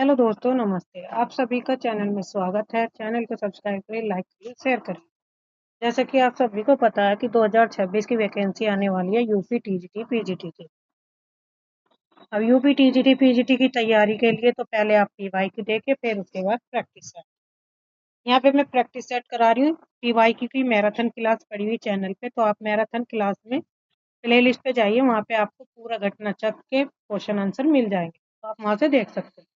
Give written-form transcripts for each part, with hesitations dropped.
Hello दोस्तों, नमस्ते। आप सभी का चैनल में स्वागत है। चैनल को सब्सक्राइब करें, लाइक करें, शेयर करें। जैसे कि आप सभी को पता है कि 2026 की वैकेंसी आने वाली है यूपी टीजीटी पीजीटी की। अब यूपी टीजीटी पीजीटी की तैयारी के लिए तो पहले आप पीवाई की देके फिर उसके बाद प्रैक्टिस सेट। यहाँ पे मैं प्रैक्टिस सेट करा रही हूँ। पीवाई की मैराथन क्लास पड़ी हुई चैनल पे, तो आप मैराथन क्लास में प्ले लिस्ट पे जाइए। वहाँ पे आपको पूरा घटना चक्र के क्वेश्चन आंसर मिल जाएंगे, तो आप वहाँ से देख सकते हैं।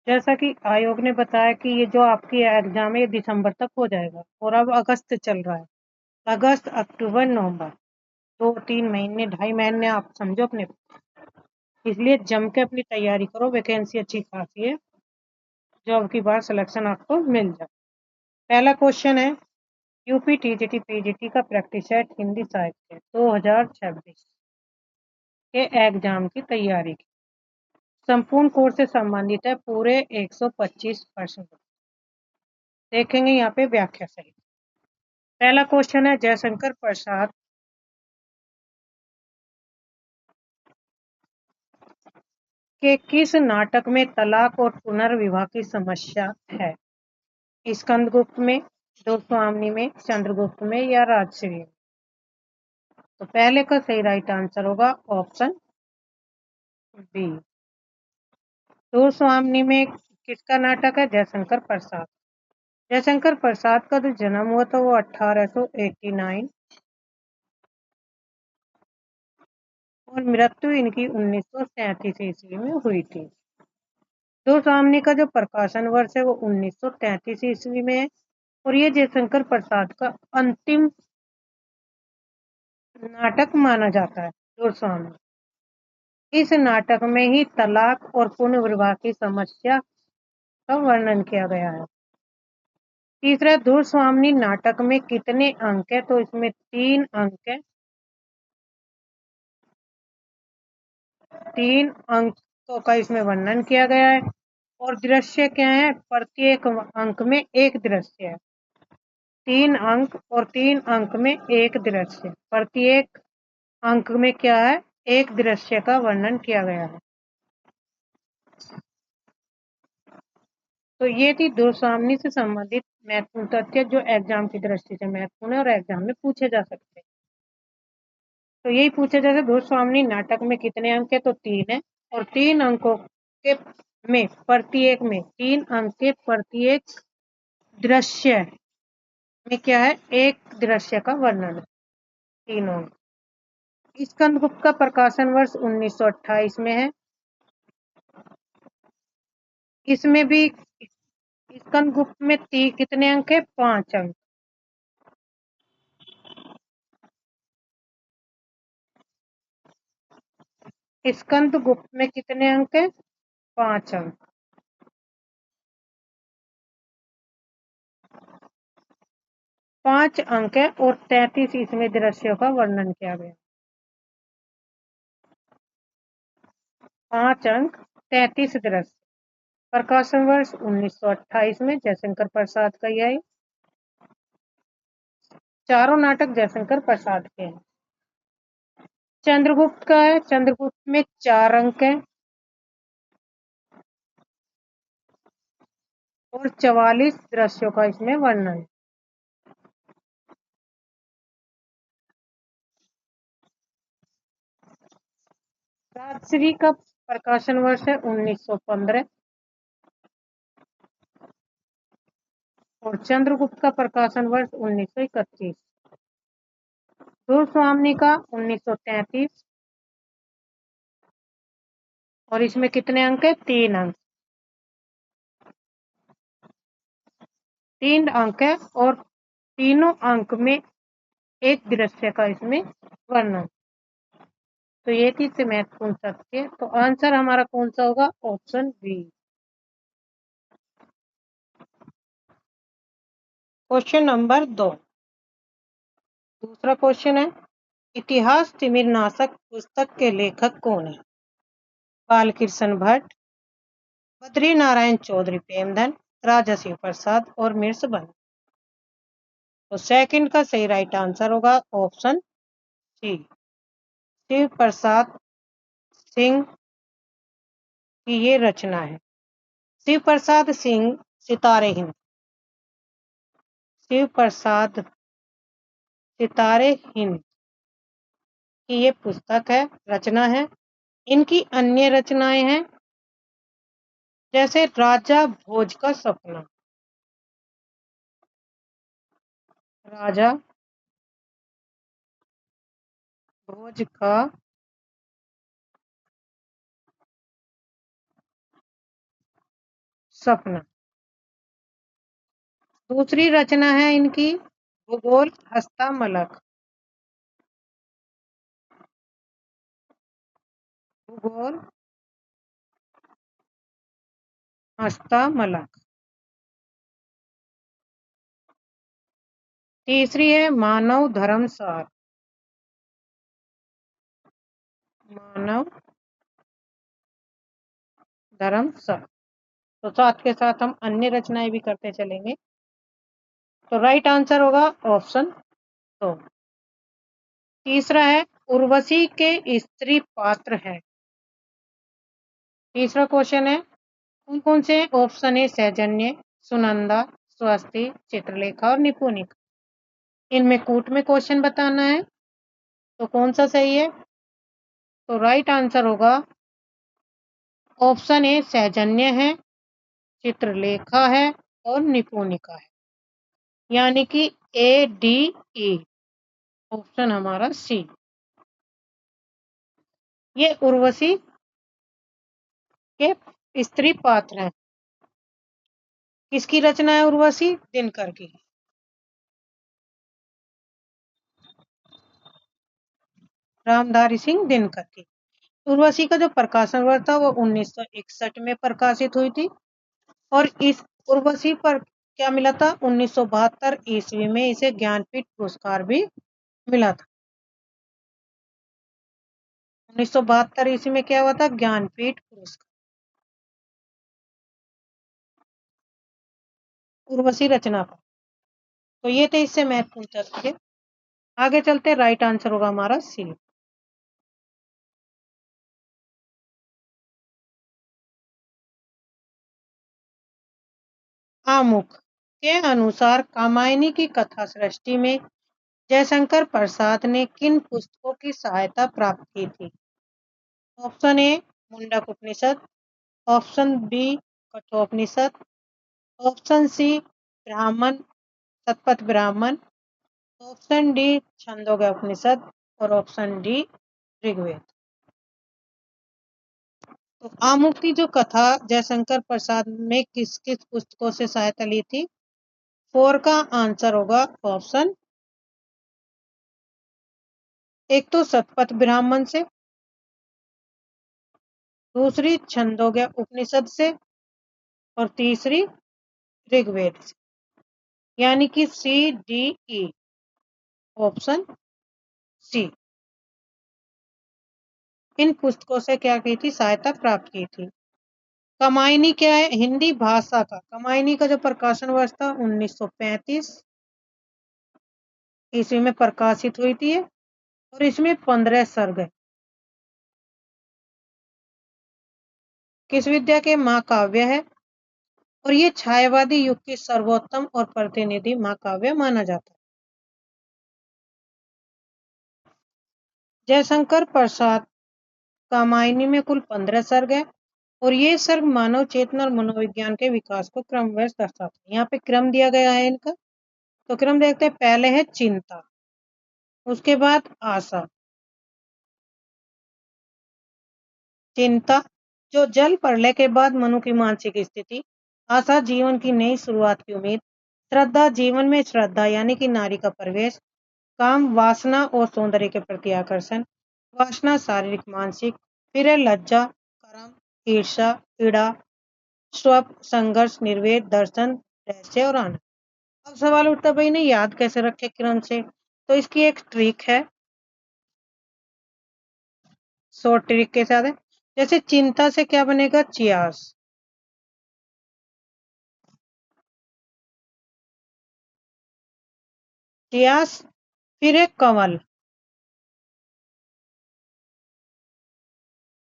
जैसा कि आयोग ने बताया कि ये जो आपकी एग्जाम है ये दिसंबर तक हो जाएगा और अब अगस्त चल रहा है। अगस्त, अक्टूबर, नवंबर, 2-3 महीने, 2.5 महीने आप समझो अपने। इसलिए जम के अपनी तैयारी करो। वैकेंसी अच्छी खासी है, जो अब की बार सिलेक्शन आपको मिल जाए। पहला क्वेश्चन है यूपी टीजीटी पीजीटी का प्रैक्टिस सेट हिंदी साहित्य 2026 के एग्जाम की तैयारी की। संपूर्ण कोर्स से संबंधित है, पूरे 125 प्रश्न देखेंगे यहाँ पे व्याख्या सहित। पहला क्वेश्चन है जयशंकर प्रसाद के किस नाटक में तलाक और पुनर्विवाह की समस्या है? स्कंदगुप्त में, दोस्वामिनी में, चंद्रगुप्त में या राजश्री में? तो पहले का सही राइट आंसर होगा ऑप्शन बी। दोस्वामिनी में किसका नाटक है? जयशंकर प्रसाद। जयशंकर प्रसाद का जो जन्म हुआ था वो 1889 और मृत्यु इनकी 1937 ईस्वी में हुई थी। दोस्वामिनी का जो प्रकाशन वर्ष है वो 1933 ईस्वी में है और ये जयशंकर प्रसाद का अंतिम नाटक माना जाता है। दोस्वामिनी, इस नाटक में ही तलाक और पुनर्विवाह की समस्या का वर्णन किया गया है। तीसरा, दोस्वामिनी नाटक में कितने अंक है? तो इसमें 3 अंक है। 3 अंकों का इसमें वर्णन किया गया है और दृश्य क्या है? प्रत्येक अंक में एक दृश्य है। 3 अंक और 3 अंक में एक दृश्य। प्रत्येक अंक में क्या है? एक दृश्य का वर्णन किया गया है। तो ये थी दोस्वामिनी से संबंधित महत्वपूर्ण तथ्य जो एग्जाम की दृष्टि से महत्वपूर्ण है और एग्जाम में पूछे जा सकते हैं। तो यही पूछा जाता है दोस्वामिनी नाटक में कितने अंक है? तो 3 है और 3 अंकों के में प्रत्येक में 3 अंक के प्रत्येक दृश्य में क्या है? एक दृश्य का वर्णन है। 3 अंक। स्कंदगुप्त का प्रकाशन वर्ष 1928 में है। इसमें भी स्कंदगुप्त में कितने अंक है? 5 अंक। स्कंदगुप्त में कितने अंक है? 5 अंक। 5 अंक है और 33 इसमें दृश्यों का वर्णन किया गया। 5 अंक, 33 दृश्य। प्रकाशन वर्ष 1928 में जयशंकर प्रसाद का यह चारों नाटक जयशंकर प्रसाद के हैं। चंद्रगुप्त का है, चंद्रगुप्त में 4 अंक है और 44 दृश्यों का इसमें वर्णन। राजश्री का प्रकाशन वर्ष है 1915 और चंद्रगुप्त का प्रकाशन वर्ष 1931। दोस्वामिनी का 1933 और इसमें कितने अंक है? 3 अंक। 3 अंक है और तीनों अंक में एक दृश्य का इसमें वर्णन। तो ये थी इससे महत्वपूर्ण तथ्य। तो आंसर हमारा कौन सा होगा? Option B. Question number 2। दूसरा क्वेश्चन है इतिहास तिमिरनाशक पुस्तक के लेखक कौन है? बालकृष्ण भट्ट, बद्री नारायण चौधरी प्रेमधन, राजा शिव प्रसाद और मीर्सबंद। तो सेकंड का सही राइट आंसर होगा ऑप्शन सी, शिव प्रसाद सिंह कि ये रचना है। शिव प्रसाद सिंह सितारे हिंद, शिव प्रसाद सितारे हिंद की ये पुस्तक है, रचना है। इनकी अन्य रचनाएं हैं जैसे राजा भोज का सपना, राजा भोज का सपना। दूसरी रचना है इनकी भूगोल हस्तामलक, भूगोल हस्तामलक। तीसरी है मानव धर्मसार, मानव धर्मसार। तो साथ के साथ हम अन्य रचनाएं भी करते चलेंगे। तो राइट आंसर होगा ऑप्शन 2। तीसरा है उर्वशी के स्त्री पात्र है। तीसरा क्वेश्चन है कौन कौन से ऑप्शन है सैजन्य, सुनंदा, स्वस्ति, चित्रलेखा और निपुणिका। इनमें कूट में क्वेश्चन बताना है तो कौन सा सही है। तो राइट आंसर होगा ऑप्शन ए सैजन्य है, चित्रलेखा है और निपुणिका है, यानी कि ADE ऑप्शन हमारा सी। ये उर्वशी के स्त्री पात्र हैं। किसकी रचना है उर्वशी? दिनकर की। रामधारी सिंह दिनकर की। उर्वशी का जो प्रकाशन हुआ था वो 1961 में प्रकाशित हुई थी और इस उर्वशी पर क्या मिला था 1972 ईस्वी में इसे ज्ञानपीठ पुरस्कार भी मिला था। 1972 ईस्वी में क्या हुआ था? ज्ञानपीठ पुरस्कार। उर्वशी रचना पर। तो ये थे इससे महत्वपूर्ण तथ्य। आगे चलते, राइट आंसर होगा हमारा सी। आमुख के अनुसार कामायनी की कथा सृष्टि में जयशंकर प्रसाद ने किन पुस्तकों की सहायता प्राप्त की थी? Option A Mundaka Upanishad, option B Kathopanishad, option C Brahmana Shatapatha ब्राह्मण, ऑप्शन डी छंदोग्य उपनिषद और ऑप्शन डी ऋग्वेद। तो आमुख की जो कथा जयशंकर प्रसाद में किस किस पुस्तकों से सहायता ली थी? 4 का आंसर होगा ऑप्शन, एक तो शतपथ ब्राह्मण से, दूसरी छंदोग्य उपनिषद से और तीसरी ऋग्वेद से, यानी कि CDE ऑप्शन सी। इन पुस्तकों से क्या की थी? सहायता प्राप्त की थी। कमायनी क्या है? हिंदी भाषा का। कमायनी का जो प्रकाशन हुआ था 1935 ईस्वी में प्रकाशित हुई थी और इसमें 15 सर्ग है। किस विद्या के महाकाव्य है और ये छायावादी युग की सर्वोत्तम और प्रतिनिधि महाकाव्य माना जाता है। जयशंकर प्रसाद कामायनी में कुल 15 सर्ग है और ये सर्ग मानव चेतना और मनोविज्ञान के विकास को क्रमवश दर्शाते हैं। यहाँ पे क्रम दिया गया है इनका, तो क्रम देखते हैं। पहले है चिंता, उसके बाद आशा। चिंता जो जल प्रलय के बाद मनु की मानसिक स्थिति, आशा जीवन की नई शुरुआत की उम्मीद, श्रद्धा जीवन में श्रद्धा यानी कि नारी का प्रवेश, काम वासना और सौंदर्य के प्रति आकर्षण, वासना शारीरिक मानसिक, फिर है लज्जा, कर्म, ईर्षा, पीड़ा, स्व संघर्ष, निर्वेद, दर्शन, रहस्य और आनंद। अब सवाल उठता भाई ने याद कैसे रखे क्रम से? तो इसकी एक ट्रिक है, शॉर्ट ट्रिक के साथ है। जैसे चिंता से क्या बनेगा? चियास, चियास, फिर है कमल,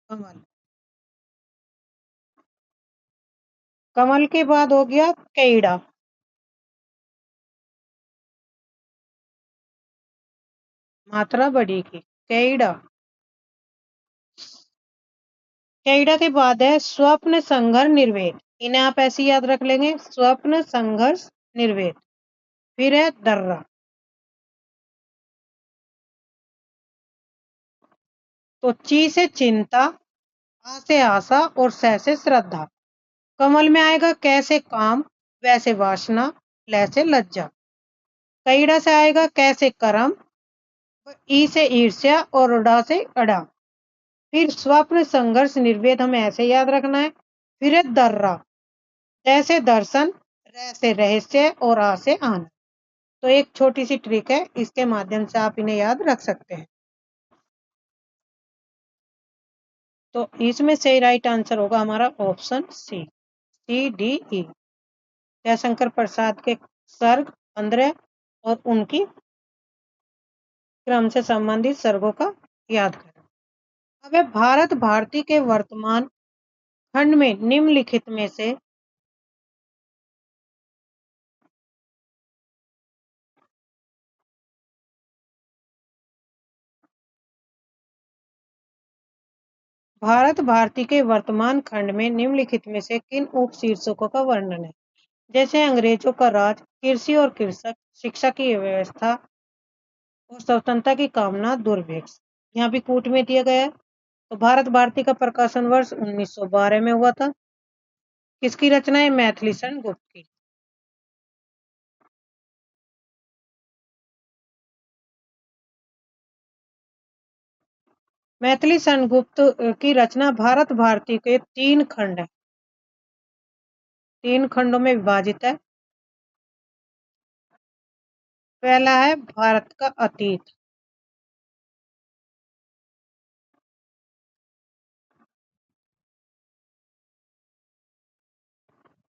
कमल, कमल के बाद हो गया कैड़ा। मात्रा बढ़ेगी। कैड़ा। कैड़ा के बाद है स्वप्न संघर्ष निर्वेद। इन्हें आप ऐसे याद रख लेंगे, स्वप्न संघर्ष निर्वेद। फिर है दर्रा। तो ची से चिंता, आ से आशा और स से श्रद्धा। कमल में आएगा कैसे काम, वैसे वासना, ल से लज्जा। कैड़ा से आएगा कैसे कर्म, ई से ईर्ष्या और डा से अड़ा। फिर स्वप्न संघर्ष निर्वेद हमें ऐसे याद रखना है। फिर है दर्रा, जैसे दर्शन, रह से रहस्य और आ से आनंद। तो एक छोटी सी ट्रिक है, इसके माध्यम से आप इन्हें याद रख सकते हैं। तो इसमें से राइट आंसर होगा हमारा option C, D, E। Jaishankar Prasad के सर्ग 15 और उनकी क्रम से संबंधित सर्गों का याद करें। अब है भारत भारती के वर्तमान खंड में निम्नलिखित में से भारत भारती के वर्तमान खंड में निम्नलिखित में से किन उप शीर्षकों का वर्णन है। जैसे अंग्रेजों का राज, कृषि और कृषक, शिक्षा की व्यवस्था और स्वतंत्रता की कामना, दुर्भिक्ष। यहाँ भी कूट में दिया गया है। तो भारत भारती का प्रकाशन वर्ष 1912 में हुआ था। किसकी रचना है, मैथिली शरण गुप्त की। मैथिली शरण गुप्त की रचना भारत भारती के 3 खंड है, 3 खंडों में विभाजित है। पहला है भारत का अतीत,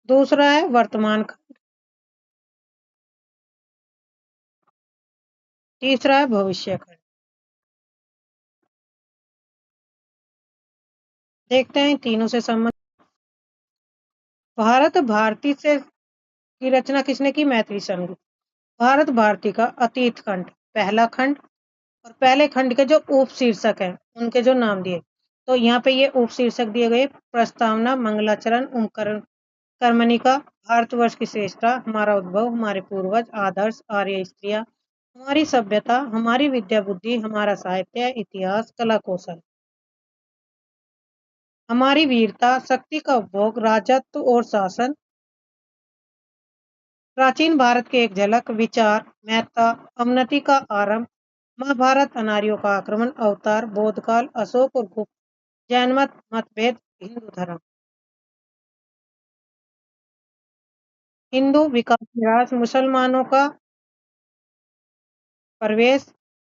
दूसरा है वर्तमान खंड, तीसरा है भविष्य खंड। देखते हैं तीनों से संबंधित। भारत भारती से की रचना किसने की, मैथिली शरण गुप्त। भारत भारती का अतीत खंड पहला खंड, और पहले खंड के जो उप शीर्षक हैं उनके जो नाम दिए, तो यहाँ पे ये उप शीर्षक दिए गए, प्रस्तावना, मंगलाचरण, कर्मणिका, भारतवर्ष की श्रेष्ठता, हमारा उद्भव, हमारे पूर्वज, आदर्श, आर्य स्त्रियां, हमारी सभ्यता, हमारी विद्या बुद्धि, हमारा साहित्य, इतिहास, कला कौशल, हमारी वीरता, शक्ति का उपभोग, राजत्व और शासन, प्राचीन भारत की एक झलक, विचार, महत्ता, अवनति का आरंभ, महाभारत, अनार्यों का आक्रमण, अवतार, बोधकाल, अशोक और गुप्त, जैन मत, मतभेद, हिंदू धर्म, हिंदू विकास निराश, मुसलमानों का प्रवेश,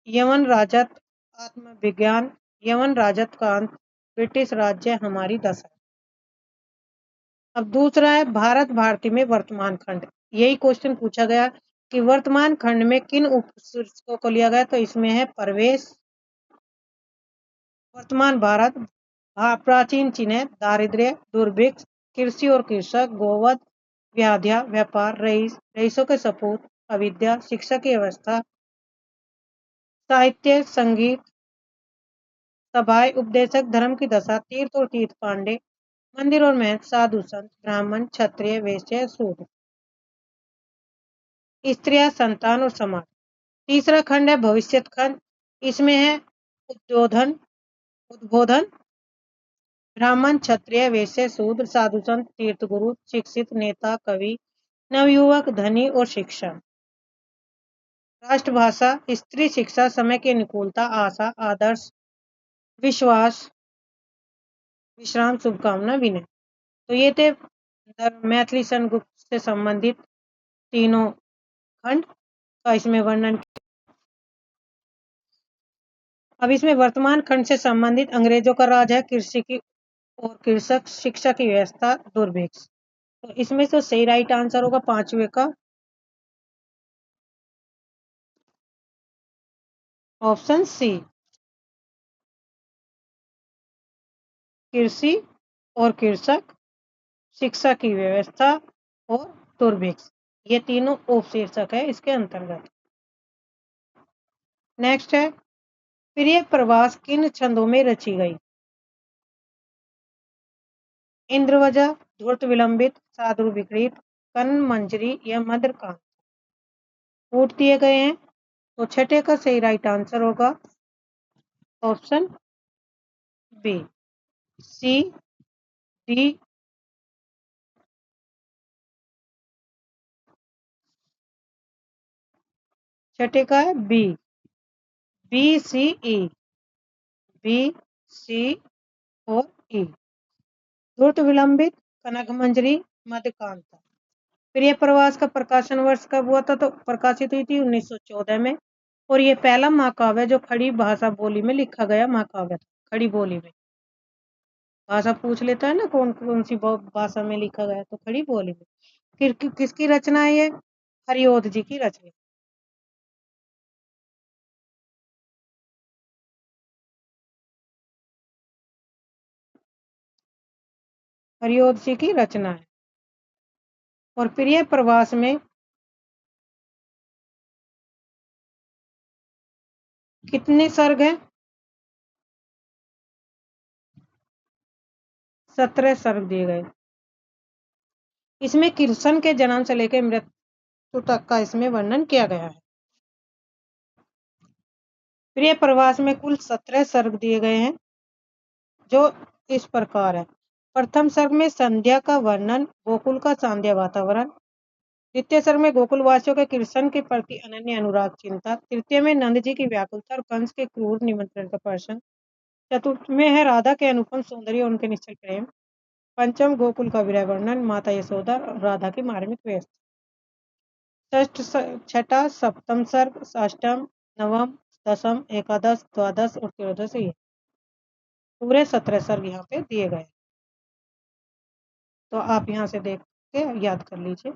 यवन राजत्व, आत्मविज्ञान, यवन राजत्व का अंत, ब्रिटिश राज्य, हमारी दशा। अब दूसरा है भारत भारती में वर्तमान खंड। यही क्वेश्चन पूछा गया कि वर्तमान खंड में किन उपशीर्षकों को लिया गया, तो इसमें है प्रवेश, वर्तमान भारत, प्राचीन चीन, दारिद्र्य, दुर्भिक्ष, कृषि और कृषक, गोवध, व्याधिया, व्यापार, रईसों के सपूत, अविद्या, शिक्षा की व्यवस्था, साहित्य, संगीत, सभाएं, उपदेशक, धर्म की दशा, तीर्थ और तीर्थ पांडे, मंदिर और महल, साधु संत, ब्राह्मण, क्षत्रिय, वैश्य, शूद्र, स्त्रियां, संतान और समाज। तीसरा खंड है भविष्य खंड। इसमें है उद्बोधन, ब्राह्मण, क्षत्रिय, वैश्य, शूद्र, साधु संत, तीर्थ गुरु, शिक्षित, नेता, कवि, नवयुवक, धनी और शिक्षा। राष्ट्रभाषा, स्त्री, शिक्षा, समय की अनुकूलता, आशा, आदर्श, विश्वास, विश्राम, शुभकामना, विनय। तो ये थे मैथिली शरण गुप्त से संबंधित तीनों खंड का इसमें वर्णन। अब इसमें वर्तमान खंड से संबंधित अंग्रेजों का राज है, कृषि की और कृषक, शिक्षा की व्यवस्था, दुर्भिक्ष। तो इसमें तो सही राइट आंसर होगा पांचवे का ऑप्शन सी, कृषि और कृषक, शिक्षा की व्यवस्था और दुर्भिक्ष, ये तीनों उपशीर्षक है इसके अंतर्गत। नेक्स्ट है, प्रिय प्रवास किन छंदों में रची गई? इंद्रवजा, धूर्त विलंबित, साधु विपरीत, कन मंजरी या मध्यकांत। ऊट दिए गए हैं, तो छठे का सही राइट आंसर होगा ऑप्शन बी, सी, डी। छठे का है बी, बी सी ई, बी सी और ई। धूर्त विलंबित, कनक मंजरी, मध्यकांता। प्रिय प्रवास का प्रकाशन वर्ष कब हुआ था? तो प्रकाशित हुई थी 1914 में, और ये पहला महाकाव्य जो खड़ी भाषा बोली में लिखा गया महाकाव्य था। खड़ी बोली में भाषा पूछ लेता है ना, कौन कौन सी भाषा में लिखा गया, तो खड़ी बोली में। किसकी रचना है ये? हरिओध जी की रचना। हरिओध जी की रचना है। और प्रिय प्रवास में कितने सर्ग हैं? 17 सर्ग दिए गए। इसमें कृष्ण के जन्म से लेकर मृत्यु तक का इसमें वर्णन किया गया है। प्रिय प्रवास में कुल 17 सर्ग दिए गए हैं, जो इस प्रकार है। प्रथम सर्ग में संध्या का वर्णन, गोकुल का सांध्य वातावरण। द्वितीय सर्ग में गोकुल वासियों के कृष्ण के प्रति अनन्य अनुराग चिंता। तृतीय में नंद जी की व्याकुलता और कंस के क्रूर निमंत्रण का प्रश्न। चतुर्थ में है राधा के अनुपम सौंदर्य और उनके निश्चल प्रेम। पंचम गोकुल का विरह वर्णन, माता यशोदा और राधा की मार्मिक व्यवस्था। छठा सप्तम सर्ग, अष्टम, नवम, दसम, एकादश, द्वादश और त्रयोदश, ये पूरे 17 सर्ग यहाँ पे दिए गए। तो आप यहाँ से देख के याद कर लीजिए।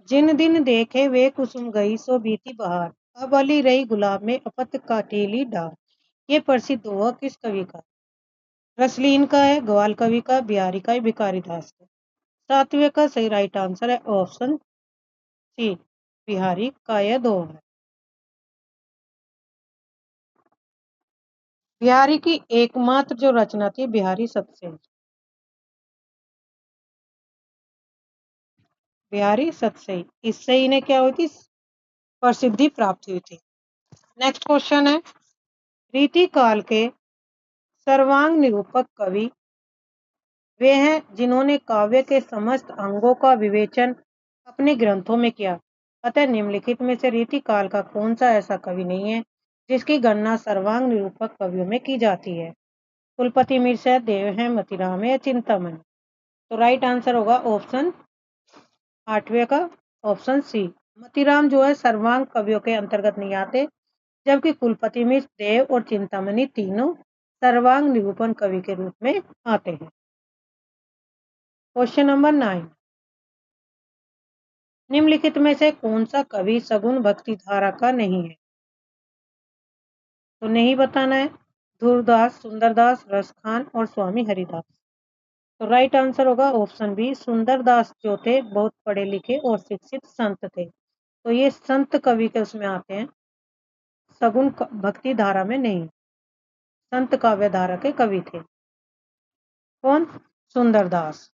जिन दिन देखे वे कुसुम गई सो बीती बहार, अब अली रही गुलाब में अपत काटेली डार। ये प्रसिद्ध हुआ किस कवि का? रसलीन का है, ग्वाल कवि का, बिहारी का, भिखारी दास का। सातवें का सही राइट आंसर है ऑप्शन सी, बिहारी का। यह दो है। बिहारी की एकमात्र जो रचना थी बिहारी सतसई। बिहारी सतसई, इससे इन्हें क्या हुई थी? प्रसिद्धि प्राप्त हुई थी। नेक्स्ट क्वेश्चन है, रीति काल के सर्वांग निरूपक कवि वे हैं जिन्होंने काव्य के समस्त अंगों का विवेचन अपने ग्रंथों में किया। अतः निम्नलिखित में से रीति काल का कौन सा ऐसा कवि नहीं है जिसकी गणना सर्वांग निरूपक कवियों में की जाती है? कुलपति मिश्र है, देव है, मतीराम है या चिंतामणि। तो राइट आंसर होगा ऑप्शन आठवें का, ऑप्शन सी। मतीराम जो है सर्वांग कवियों के अंतर्गत नहीं आते, जबकि कुलपति मिश्र, देव और चिंतामणि तीनों सर्वांग निरूपण कवि के रूप में आते हैं। क्वेश्चन नंबर 9, निम्नलिखित में से कौन सा कवि सगुण भक्ति धारा का नहीं है? तो नहीं बताना है। धूरदास, सुंदरदास, रसखान और स्वामी हरिदास। तो राइट आंसर होगा ऑप्शन बी, सुंदरदास जो थे बहुत पढ़े लिखे और शिक्षित संत थे, तो ये संत कवि के उसमें आते हैं, सगुण भक्ति धारा में नहीं। संत काव्य धारा के कवि थे। कौन? सुंदरदास।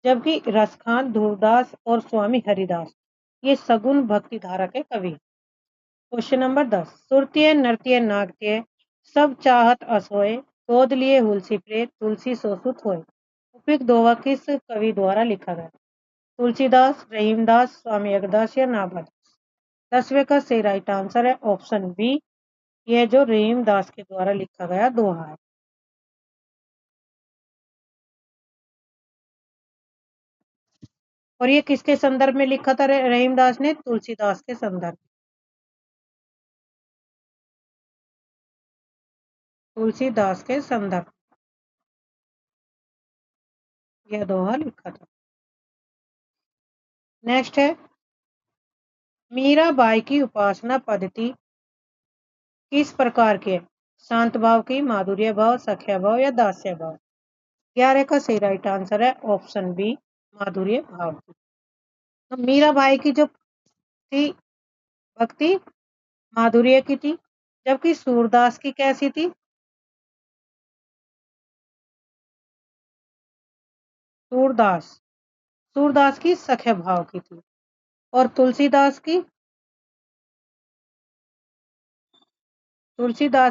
जबकि रसखान, धूरदास और स्वामी हरिदास ये सगुण भक्ति धारा के कवि। क्वेश्चन नंबर 10, सुरतीय नृत्य नाट्य सब चाहत अस होए, गोद लिए हुलसी प्रेत, तुलसी सोसुत होए। उपयुक्त दोहा किस कवि द्वारा लिखा गया? तुलसीदास, रहीमदास, स्वामी अगदास या नाभादास। 10वें का सही राइट आंसर है ऑप्शन बी, यह जो रहीमदास के द्वारा लिखा गया दोहा है। और ये किसके संदर्भ में लिखा था रहीमदास ने? तुलसीदास के संदर्भ। तुलसीदास के संदर्भ यह दोहा लिखा था। नेक्स्ट है, मीराबाई की उपासना पद्धति किस प्रकार की है? शांत भाव की, माधुर्य भाव, सख्या भाव या दास्य भाव। 11 का सही राइट आंसर है ऑप्शन बी, माधुर्य भाव की। तो मीराबाई की जो थी भक्ति माधुर्य की थी, जबकि सूरदास की कैसी थी? सूरदास सूरदास की सख्य भाव की थी। और तुलसीदास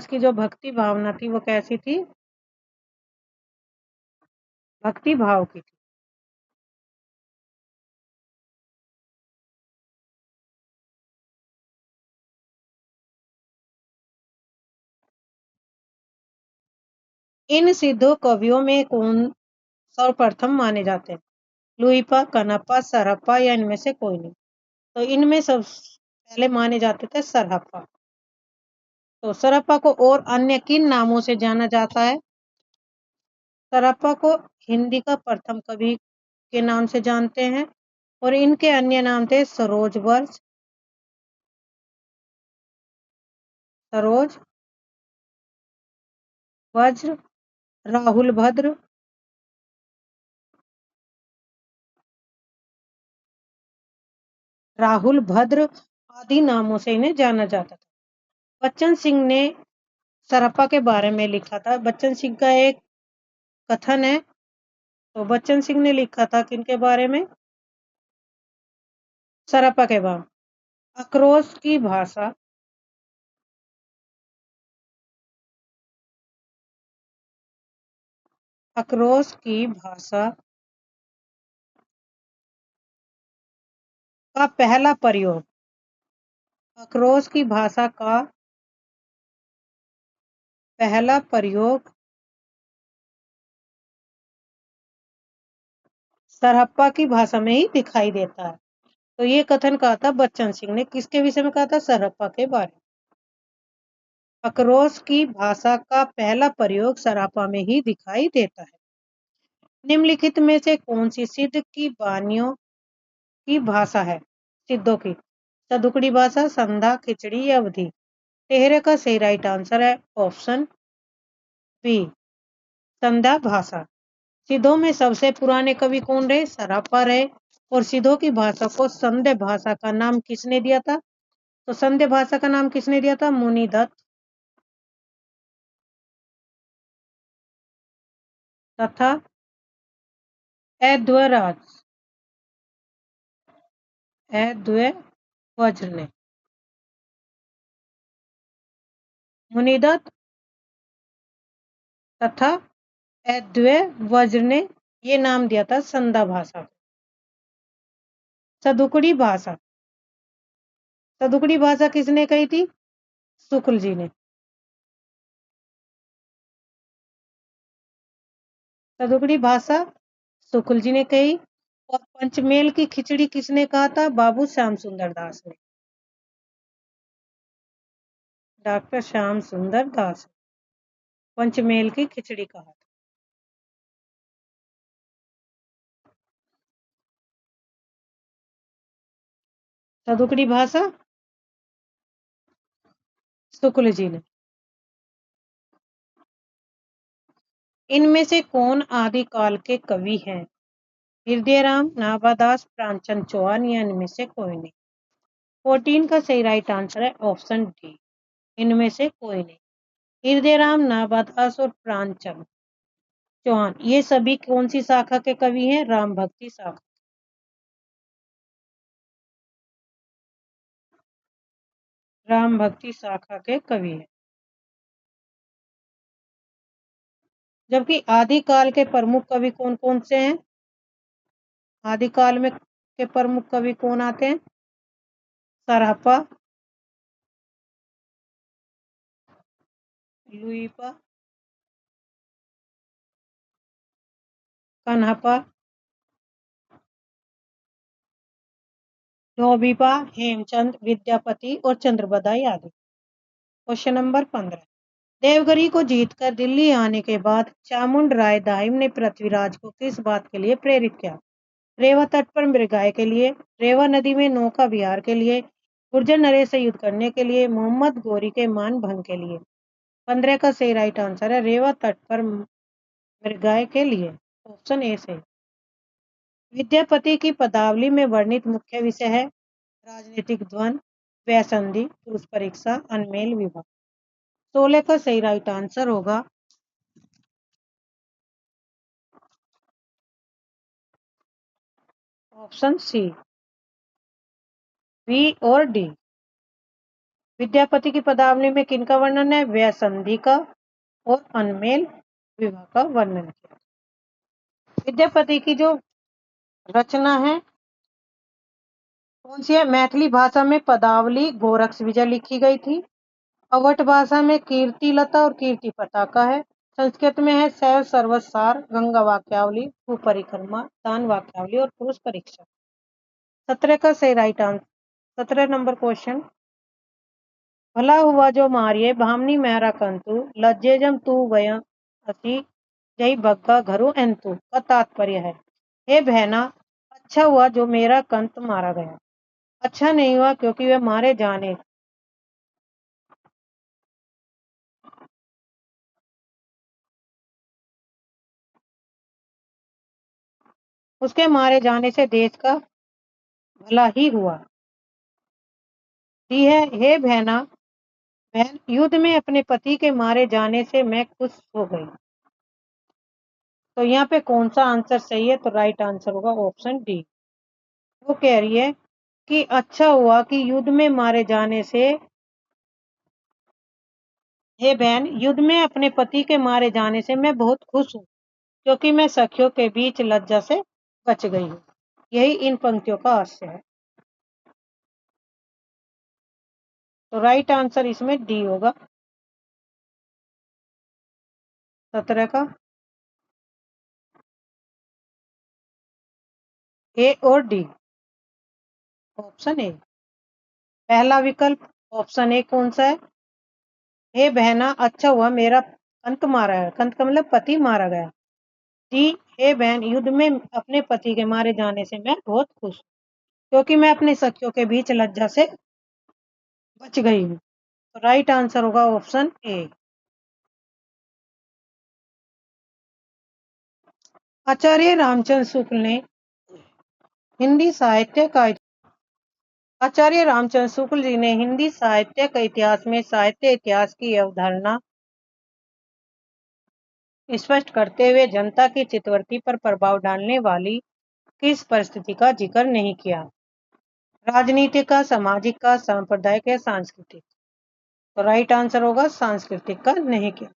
की जो भक्ति भावना थी वो कैसी थी? भक्ति भाव की थी। इन सिद्धों कवियों में कौन सर्वप्रथम माने जाते हैं? लुईपा, कनप्पा, सरहप्पा या इनमें से कोई नहीं? तो इनमें सब पहले माने जाते थे सरहप्पा। तो सरहप्पा को और अन्य किन नामों से जाना जाता है? सरहप्पा को हिंदी का प्रथम कवि के नाम से जानते हैं और इनके अन्य नाम थे सरोज, वज्र, राहुल भद्र, आदि नामों से इन्हें जाना जाता था। बच्चन सिंह ने सरहप्पा के बारे में लिखा था। बच्चन सिंह का एक कथन है। तो बच्चन सिंह ने लिखा था किनके बारे में? सरहप्पा के बारे में। आक्रोश की भाषा आक्रोश की भाषा का पहला प्रयोग आक्रोश की भाषा का पहला प्रयोग सरहप्पा की भाषा में ही दिखाई देता है। तो ये कथन कहा था बच्चन सिंह ने। किसके विषय में कहा था? सरहप्पा के बारे में। आक्रोश की भाषा का पहला प्रयोग सरहप्पा में ही दिखाई देता है। निम्नलिखित में से कौन सी सिद्ध की वाणियों की भाषा है? सिद्धों की सदुकड़ी भाषा, संधा, खिचड़ी या अवधी? तेहरे का सही राइट आंसर है ऑप्शन बी, संधा भाषा। सिद्धों में सबसे पुराने कवि कौन रहे? सरहप्पा रहे। और सिद्धों की भाषा को संध्या भाषा का नाम किसने दिया था? तो संध्या भाषा का नाम किसने दिया था? मुनिदत्त तथा वज्र ने। मुनिदत्त तथा वज्र ने ये नाम दिया था संध्या भाषा। सदुकड़ी भाषा सदुकड़ी भाषा किसने कही थी? शुक्ल जी ने। सदुकड़ी भाषा शुक्ल जी ने कही। और पंचमेल की खिचड़ी किसने कहा था? बाबू श्याम सुंदर दास ने। डॉक्टर श्याम सुंदर दास पंचमेल की खिचड़ी कहा था। सदुकड़ी भाषा शुक्ल जी ने। इनमें से कौन आदिकाल के कवि हैं? हृदयराम, नाभादास, प्राणचंद चौहान या इनमें से कोई नहीं? 14 का सही राइट आंसर है ऑप्शन डी, इनमें से कोई नहीं। हृदयराम, नाभादास और प्राणचंद चौहान ये सभी कौन सी शाखा के कवि हैं? राम भक्ति शाखा। राम भक्ति शाखा के कवि हैं। जबकि आदिकाल के प्रमुख कवि कौन कौन से हैं? आदिकाल में के प्रमुख कवि कौन आते हैं? सरहप्पा, लुईपा, कन्हप्पा, धोबिपा, हेमचंद, विद्यापति और चंद्रबदाई आदि। Question number 15। देवगिरी को जीतकर दिल्ली आने के बाद चामुंड राय दाहिम ने पृथ्वीराज को किस बात के लिए प्रेरित किया? रेवा तट पर मृगाए के लिए, रेवा नदी में नौका विहार के लिए, गुर्जर नरेश से युद्ध करने के लिए, मोहम्मद गोरी के मान भंग के लिए? 15 का सही राइट आंसर है रेवा तट पर मृगाय के लिए। ऑप्शन ए सही। विद्यापति की पदावली में वर्णित मुख्य विषय है राजनीतिक द्वंद, व्यासंधि, पुरुष परीक्षा, अनमेल विवाह। 16 का सही राइट आंसर होगा ऑप्शन सी, बी और डी। विद्यापति की पदावली में किनका वर्णन है? व्यासंधि का और अनमेल विवाह का वर्णन किया। विद्यापति की जो रचना है कौन सी है? मैथिली भाषा में पदावली गोरक्ष विजय लिखी गई थी। अवध भाषा में कीर्ति लता और कीर्ति पताका है। संस्कृत में है शैव सर्वसार, गंगा वाक्यावली, भूपरिक्रमा, दान वाक्यावली और पुरुष परीक्षा। 17 का सही राइट आंसर। 17 number question. भला हुआ जो मारिए भामनी मेहरा कंतु, लज्जे जम तू गया असी जय बग्गा घरु एंतु का तात्पर्य है हे बहना, अच्छा हुआ जो मेरा कंत मारा गया। अच्छा नहीं हुआ क्योंकि वह मारे जाने उसके मारे जाने से देश का भला ही हुआ। दी है हे बहना, बहन युद्ध में अपने पति के मारे जाने से मैं खुश हो गई। तो यहाँ पे कौन सा आंसर सही है? तो राइट आंसर होगा ऑप्शन डी। वो कह रही है कि अच्छा हुआ कि युद्ध में मारे जाने से, हे बहन युद्ध में अपने पति के मारे जाने से मैं बहुत खुश हूँ क्योंकि मैं सखियों के बीच लज्जा से बच गई हूँ। यही इन पंक्तियों का हास्य है। तो राइट आंसर इसमें डी होगा 17 का। ए और डी। ऑप्शन ए पहला विकल्प। ऑप्शन ए कौन सा है? हे बहना अच्छा हुआ मेरा कंत मारा गया, कंत का मतलब पति मारा गया। डी हे बहन युद्ध में अपने पति के मारे जाने से मैं बहुत खुश हूँ क्योंकि मैं अपने सखियों के बीच लज्जा से बच गई हूँ। तो राइट आंसर होगा ऑप्शन ए। आचार्य रामचंद्र शुक्ल ने हिंदी साहित्य का आचार्य रामचंद्र शुक्ल जी ने हिंदी साहित्य का इतिहास में साहित्य इतिहास की अवधारणा स्पष्ट करते हुए जनता की चित्तवृत्ति पर प्रभाव डालने वाली किस परिस्थिति का जिक्र नहीं किया? राजनीतिक का, सामाजिक का, सांप्रदायिक या सांस्कृतिक? तो राइट आंसर होगा सांस्कृतिक का नहीं किया।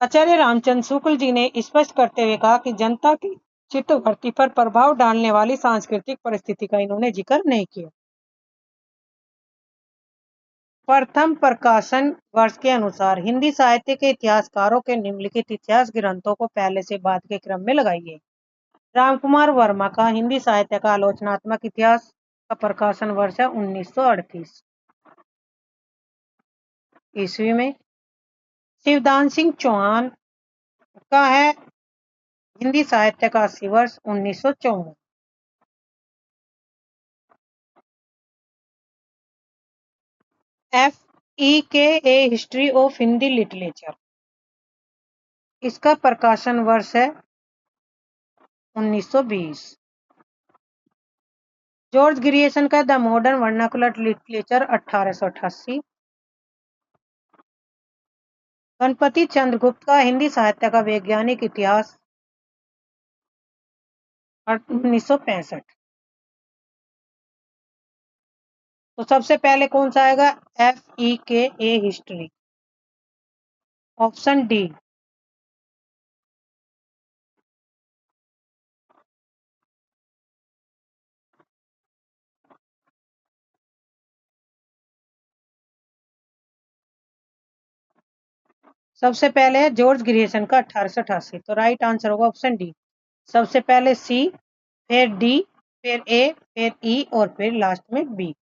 आचार्य रामचंद्र शुक्ल जी ने स्पष्ट करते हुए कहा कि जनता की चित्तवृत्ति पर प्रभाव डालने वाली सांस्कृतिक परिस्थिति का इन्होंने जिक्र नहीं किया। प्रथम प्रकाशन वर्ष के अनुसार हिंदी साहित्य के इतिहासकारों के निम्नलिखित इतिहास ग्रंथों को पहले से बाद के क्रम में लगाइए। रामकुमार वर्मा का हिंदी साहित्य का आलोचनात्मक इतिहास का प्रकाशन वर्ष है 1938 ईस्वी में। शिवदान सिंह चौहान का है हिंदी साहित्य का 80 वर्ष 1954। FEKA history of Hindi literature, इसका प्रकाशन वर्ष है 1920। जॉर्ज ग्रियर्सन का the modern vernacular literature 1888। Ganapati Chandra Gupta का हिंदी साहित्य का वैज्ञानिक इतिहास 1965। तो सबसे पहले कौन सा आएगा? FEKA history. Option D. सबसे पहले है जॉर्ज ग्रियर्सन का 1888। तो राइट आंसर होगा ऑप्शन डी। सबसे पहले सी, फिर डी, फिर ए, फिर ई और फिर लास्ट में बी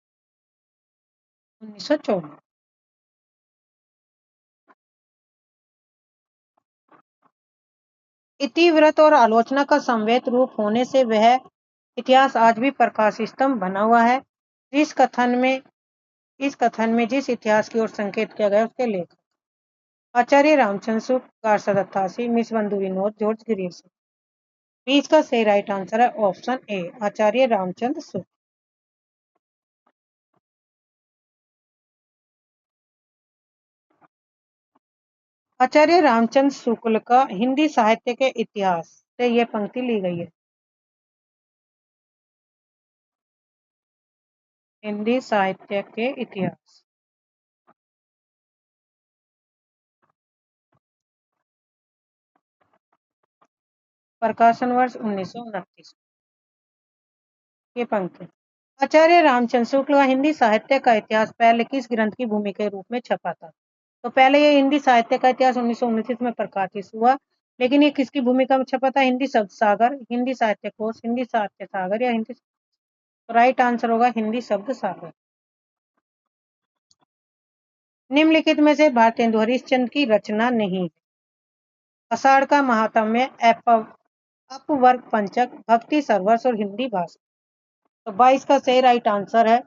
1954। इतिवृत्त और आलोचना का समवेत रूप होने से वह इतिहास आज भी प्रकाश स्तंभ बना हुआ है। इस कथन में जिस इतिहास की ओर संकेत किया गया उसके लेख। आचार्य रामचंद्र शुक्ल, 1888, मिस बंधु विनोद, जॉर्ज ग्रीस। बीच का सही राइट आंसर है ऑप्शन ए, आचार्य रामचंद्र शुक्ल। आचार्य रामचंद्र शुक्ल का हिंदी साहित्य के इतिहास से यह पंक्ति ली गई है। हिंदी साहित्य के इतिहास। प्रकाशन वर्ष 1929। ये पंक्ति। आचार्य रामचंद्र शुक्ल का हिंदी साहित्य का इतिहास पहले किस ग्रंथ की भूमि के रूप में छपा था? तो पहले ये हिंदी साहित्य का इतिहास 1929 में प्रकाशित हुआ, लेकिन ये किसकी भूमिका में छपा था? हिंदी शब्द सागर, हिंदी साहित्य कोश, हिंदी साहित्य सागर या हिंदी। तो राइट आंसर होगा हिंदी शब्द सागर। निम्नलिखित में से भारतेंदु हरिश्चंद्र की रचना नहीं है। आषाढ़ का महात्म्य, अपवर्ग पंचक, भक्ति सरवर्ष और हिंदी भाषा। तो 22 का सही राइट आंसर है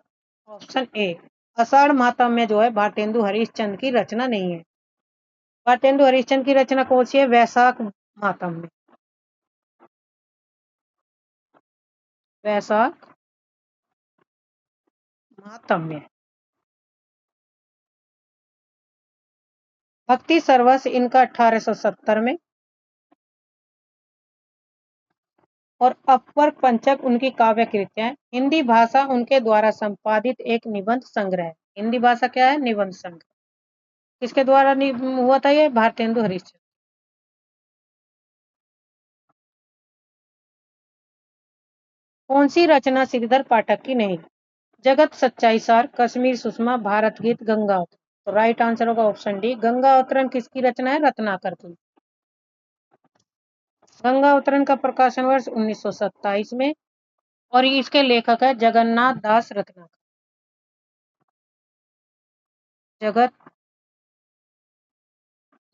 ऑप्शन ए, आषाढ़ महात्म्य जो है भारतेंदु हरिश्चंद्र की रचना नहीं है। भारतेंदु हरिश्चंद्र की रचना कौन सी है? वैशाख महात्म्य। वैशाख महात्म्य। भक्ति सरवस इनका 1870 में, और अपवर्ग पंचक उनकी काव्य कृतियां। हिंदी भाषा उनके द्वारा संपादित एक निबंध संग्रह है। हिंदी भाषा क्या है? निबंध संग्रह। किसके द्वारा हुआ था ये? भारतेंदु हरिश्चंद्र। कौन सी रचना श्रीधर पाठक की नहीं? जगत सच्चाई सार, कश्मीर सुषमा, भारत गीत, गंगा अवतरण। तो राइट आंसर होगा ऑप्शन डी, गंगा अवतरण किसकी रचना है? रत्नाकर की। गंगा अवतरण का प्रकाशन वर्ष 1927 में, और इसके लेखक है जगन्नाथ दास रत्नाकर। जगत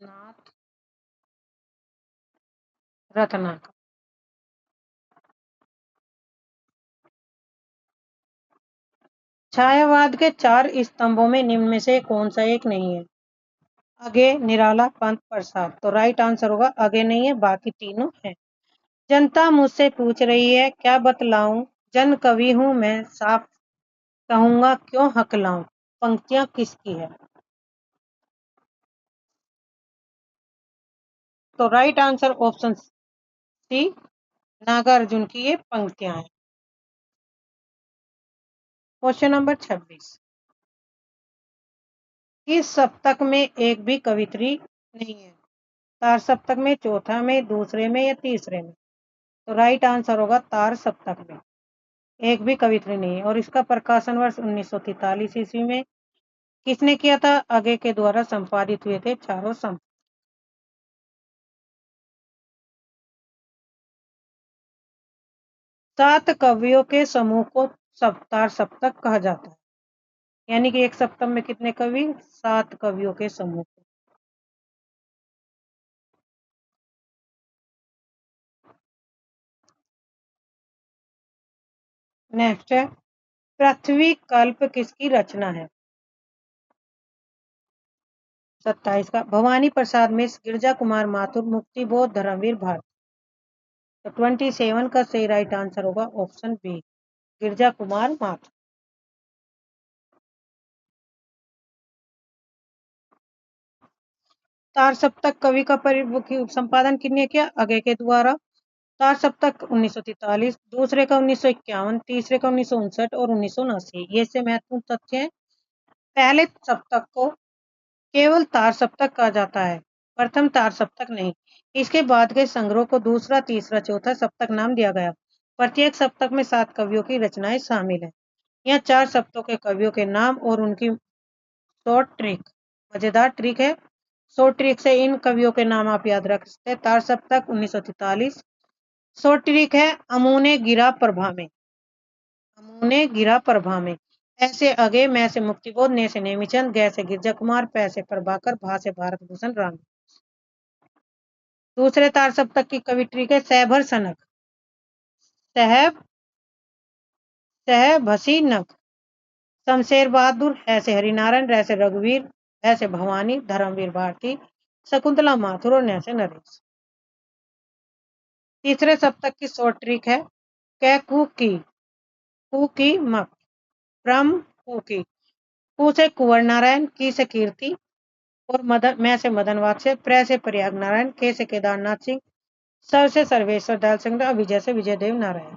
नाथ रत्नाकर। छायावाद के 4 स्तंभों में निम्न में से कौन सा एक नहीं है? अगे, निराला, पंथ, प्रसाद। तो राइट आंसर होगा अगे नहीं है, बाकी तीनों है। जनता मुझसे पूछ रही है क्या बतलाऊं, जन कवि हूं मैं साफ कहूंगा क्यों हकलाऊं। पंक्तियां किसकी है? तो right answer option C, Nagarjun की ये पंक्तियां हैं। Question number 26। इस सप्तक में एक भी कवित्री नहीं है। तार सप्तक में, चौथा में, दूसरे में या तीसरे में? तो राइट आंसर होगा तार सप्तक में एक भी कवित्री नहीं है, और इसका प्रकाशन वर्ष 1943 ईस्वी में किसने किया था? अगे के द्वारा संपादित हुए थे चारों संपादक। 7 कवियों के समूह को तार सप्तक कहा जाता है। यानी कि एक सप्तक में कितने कवि? 7 कवियों के समूह। नेक्स्ट है, पृथ्वी कल्प किसकी रचना है? 27 का, भवानी प्रसाद मिश्र, गिरजा कुमार माथुर, मुक्ति बोध, धर्मवीर भारती। तो 27 का सही राइट आंसर होगा ऑप्शन बी, गिरजा कुमार माथुर। तार सप्तक कवि का संपादन किसने किया? अगे के द्वारा। तार सप्तक 1943, दूसरे का 1951, तीसरे का 1959 और 1979। ये से महत्वपूर्ण तथ्य है। पहले सप्तक को केवल तार सप्तक कहा जाता है, प्रथम तार सप्तक नहीं। इसके बाद के संग्रह को दूसरा, तीसरा, चौथा सप्तक नाम दिया गया। प्रत्येक सप्तक में 7 कवियों की रचनाएं शामिल हैं। यहाँ 4 सप्तकों के कवियों के नाम और उनकी शॉर्ट ट्रिक, मजेदार ट्रिक है। शॉर्ट ट्रिक से इन कवियों के नाम आप याद रख सकते हैं। तार सप्तक 1943। शॉर्ट ट्रिक है, अमूने गिरा प्रभा में, अमूने गिरा प्रभा में। ऐसे अगे, मैं से मुक्तिबोध, ने से नेमिचंद, गै से गिरजा कुमार, पै से प्रभाकर, भा से भारत भूषण राम। दूसरे तार सप्तक की कवि ट्रिक है, सहभर सनक, सहब सह भसी नक, शमशेर बहादुर, है से हरिनारायण, रह से रघुवीर, है से भवानी, धर्मवीर भारती, शकुंतला माथुर और न्यासे नरेश। तीसरे सप्तक की शॉर्ट ट्रिक है कै कु की मक, फ्रॉम कु की, कु से कुंवर नारायण, की से कीर्ति और मैं से मदन वात्स्य, प्र से प्रयाग नारायण, के से केदारनाथ सिंह, सर से सर्वेश्वर दयाल सिंह और विजय से विजय देव नारायण।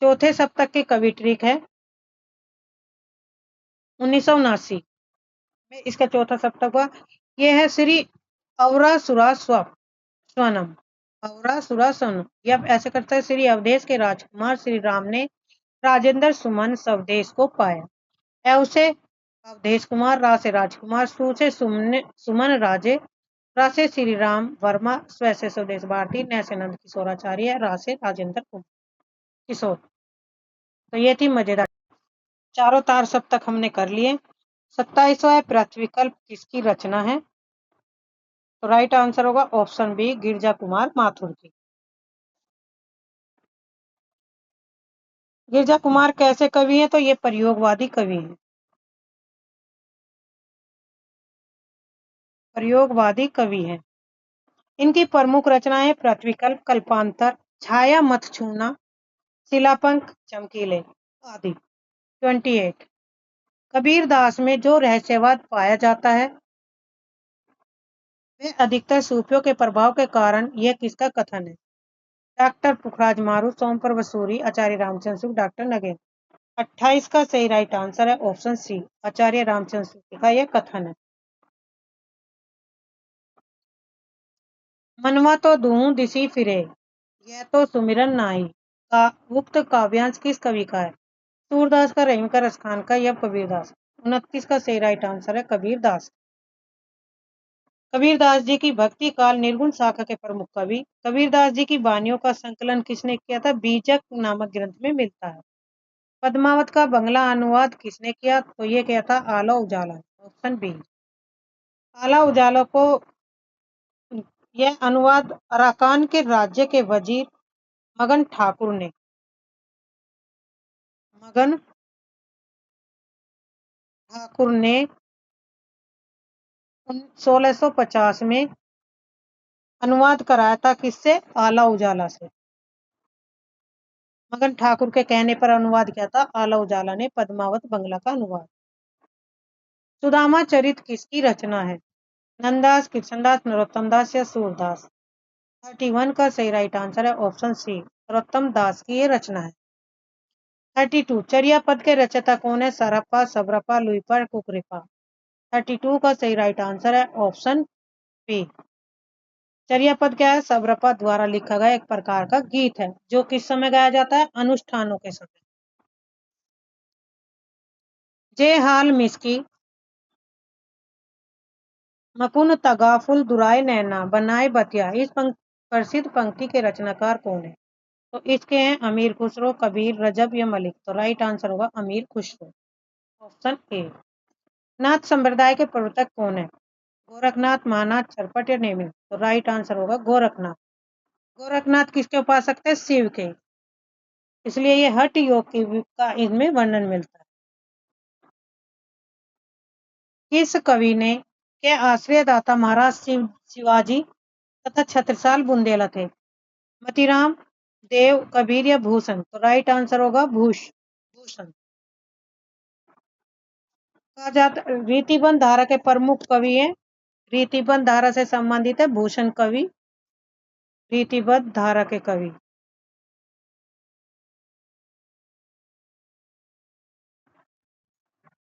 चौथे सप्तक की कवि ट्रिक है 1979 में इसका चौथा सप्तक हुआ। यह है श्री अवरा सुरा स्वनम, अवरा सुरा स्वनम। यह ऐसे करता है श्री अवधेश के राजकुमार श्री राम ने राजेंद्र सुमन स्वदेश को पाया। एव से अवधेश कुमार, रा से राजकुमार, सु से सुमन राजे, रा से श्री राम वर्मा, स्व से स्वदेश भारती, न से नंद किशोराचार्य, रा से राजेंद्र किशोर। तो ये थी मजेदार। चारों तार सप्तक हमने कर लिए। 27वां है पृथ्वी कल्प किसकी रचना है? तो राइट आंसर होगा ऑप्शन बी गिरजा कुमार माथुर की। गिरजा कुमार कैसे कवि हैं? तो ये प्रयोगवादी कवि हैं। प्रयोगवादी कवि हैं। इनकी प्रमुख रचनाएं पृथ्वीकल्प, कल्पांतर, छाया मत छूना, शिलापंख, चमकीले आदि। 28 कबीर दास में जो रहस्यवाद पाया जाता है वह अधिकतर सूफियों के प्रभाव के कारण यह किसका कथन है? डॉक्टर पुखराज मारू, सोमप्रभ सूरी, आचार्य रामचंद्र सूरी, डॉक्टर नगेंद्र। 28 का सही राइट आंसर है ऑप्शन सी, आचार्य रामचंद्र सूरी का यह कथन है। मनवा तो दूं दिसी फिरे, यह तो सुमिरन नाई का उक्त काव्यांश किस कवि का है? सूरदास का, रहीम का, रसखान का या कबीरदास? 29 का सही राइट आंसर है कबीरदास। कबीरदास जी की भक्ति काल निर्गुण शाखा के प्रमुख कवि। कबीरदास जी की वाणियों का संकलन किसने किया था? बीजक नामक ग्रंथ में मिलता है। पद्मावत का बंगला अनुवाद किसने किया? तो ये किया था आला उजाला, ऑप्शन बी। आला उजाला को यह अनुवाद अराकान के राज्य के वजीर मगन ठाकुर ने 1650 में अनुवाद कराया था। किससे? आला उजाला से। मगन ठाकुर के कहने पर अनुवाद किया था आला उजाला ने पद्मावत बंगला का अनुवाद। सुदामा चरित किसकी रचना है? नंददास, कृष्णदास, नरोत्तम दास या सूरदास? 31 का सही राइट आंसर है ऑप्शन सी, नरोत्तम दास की ये रचना है। 32 चरिया पद के रचयिता कौन है? सरप्पा, सबरप्पा, लुईपा, कुकरेपा? 32 का सही राइट आंसर है ऑप्शन बी। चरिया पद क्या है? सबरप्पा द्वारा लिखा गया एक प्रकार का गीत है जो किस समय गाया जाता है? अनुष्ठानों के समय। जे हाल मिसकी मकुन तगाफुल दुराय नैना बनाए बतिया, इस प्रसिद्ध पंक्ति के रचनाकार कौन है? तो इसके हैं अमीर खुसरो, कबीर, रजब या मलिक? तो राइट आंसर होगा अमीर खुसरो, ऑप्शन ए। नाथ संप्रदाय के प्रवर्तक कौन है? गोरखनाथ, महानाथ, चरपट या नेमिन? तो राइट आंसर होगा गोरखनाथ। गोरखनाथ किसके उपासक थे? शिव के, इसलिए ये हठ योग का इनमें वर्णन मिलता है। किस कवि ने के आश्रयदाता महाराज शिवाजी तथा छत्रसाल बुंदेला थे? मतीराम, देव, कबीर या भूषण? तो राइट आंसर होगा भूषण। कहा जाता रीतिबंध धारा के प्रमुख कवि हैं। रीतिबंध धारा से संबंधित है भूषण कवि, रीतिबद्ध धारा के कवि।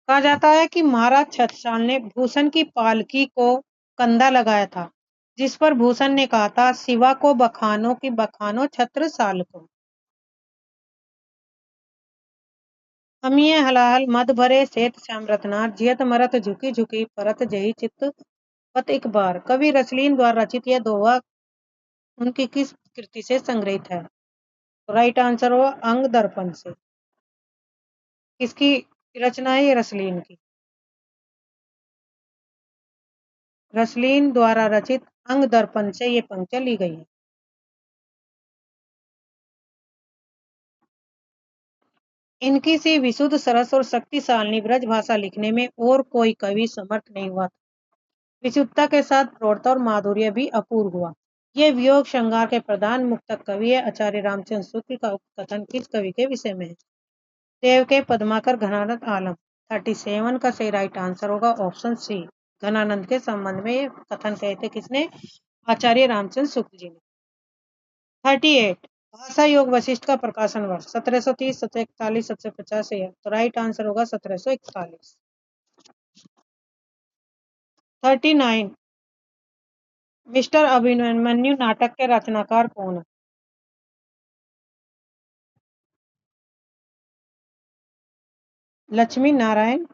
कहा जाता है कि महाराज छत्रसाल ने भूषण की पालकी को कंधा लगाया था, जिस पर भूषण ने कहा था शिवा को बखानो की बखानो छत्रसाल को। अमिय हलाहल मद भरे सेत श्याम रत्नार, जियत मरत झुकी झुकी परत जही चित्त पत एक बार। कवि रसलीन द्वारा रचित यह दोहा उनकी किस कृति से संग्रहित है? राइट आंसर हुआ अंग दर्पण से। किसकी रचना है ये? रसलीन की। रसलीन द्वारा रचित अंग दर्पण से ये पंक्तियां ली गई है। इनकी सी विशुद्ध सरस और शक्तिशाली ब्रज भाषा लिखने में और कोई कवि समर्थ नहीं हुआ था। विशुद्धता के साथ प्रौढ़ता और माधुर्य भी अपूर्व हुआ। ये वियोग श्रृंगार के प्रधान मुक्तक कवि है। आचार्य रामचंद्र शुक्ल का कथन किस कवि के विषय में है? देव के पद्माकर घनानंद आलम। 37 का सही राइट आंसर होगा ऑप्शन सी। घनानंद के संबंध में ये कथन कहे थे किसने? आचार्य रामचंद्र शुक्ल जी ने। 38 भाषा योग वशिष्ठ का प्रकाशन वर्ष 1730, 1741, 1750 है। तो राइट आंसर होगा 1741। 39 मिस्टर अभिमन्यु नाटक के रचनाकार कौन है? लक्ष्मी नारायण,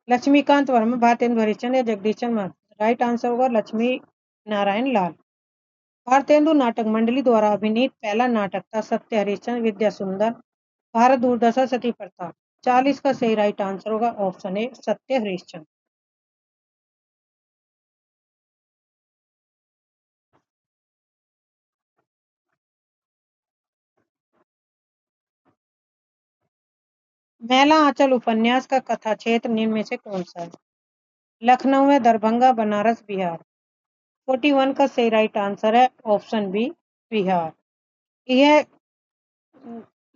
लक्ष्मीकांत वर्मा, भारतेंदु हरिश्चंद्र या जगदीश चंद्र महतो? राइट आंसर होगा लक्ष्मी नारायण लाल। भारतेंदु नाटक मंडली द्वारा अभिनीत पहला नाटक था सत्य हरिश्चंद्र विद्या सुंदर, भारत दूरदर्शन सती प्रताप। 40 का सही राइट आंसर होगा ऑप्शन ए सत्य हरिश्चंद्र। मैला आंचल उपन्यास का कथा क्षेत्र निम्न में से कौन सा है? लखनऊ है, दरभंगा, बनारस, बिहार? 41 का सही राइट आंसर है ऑप्शन बी बिहार। यह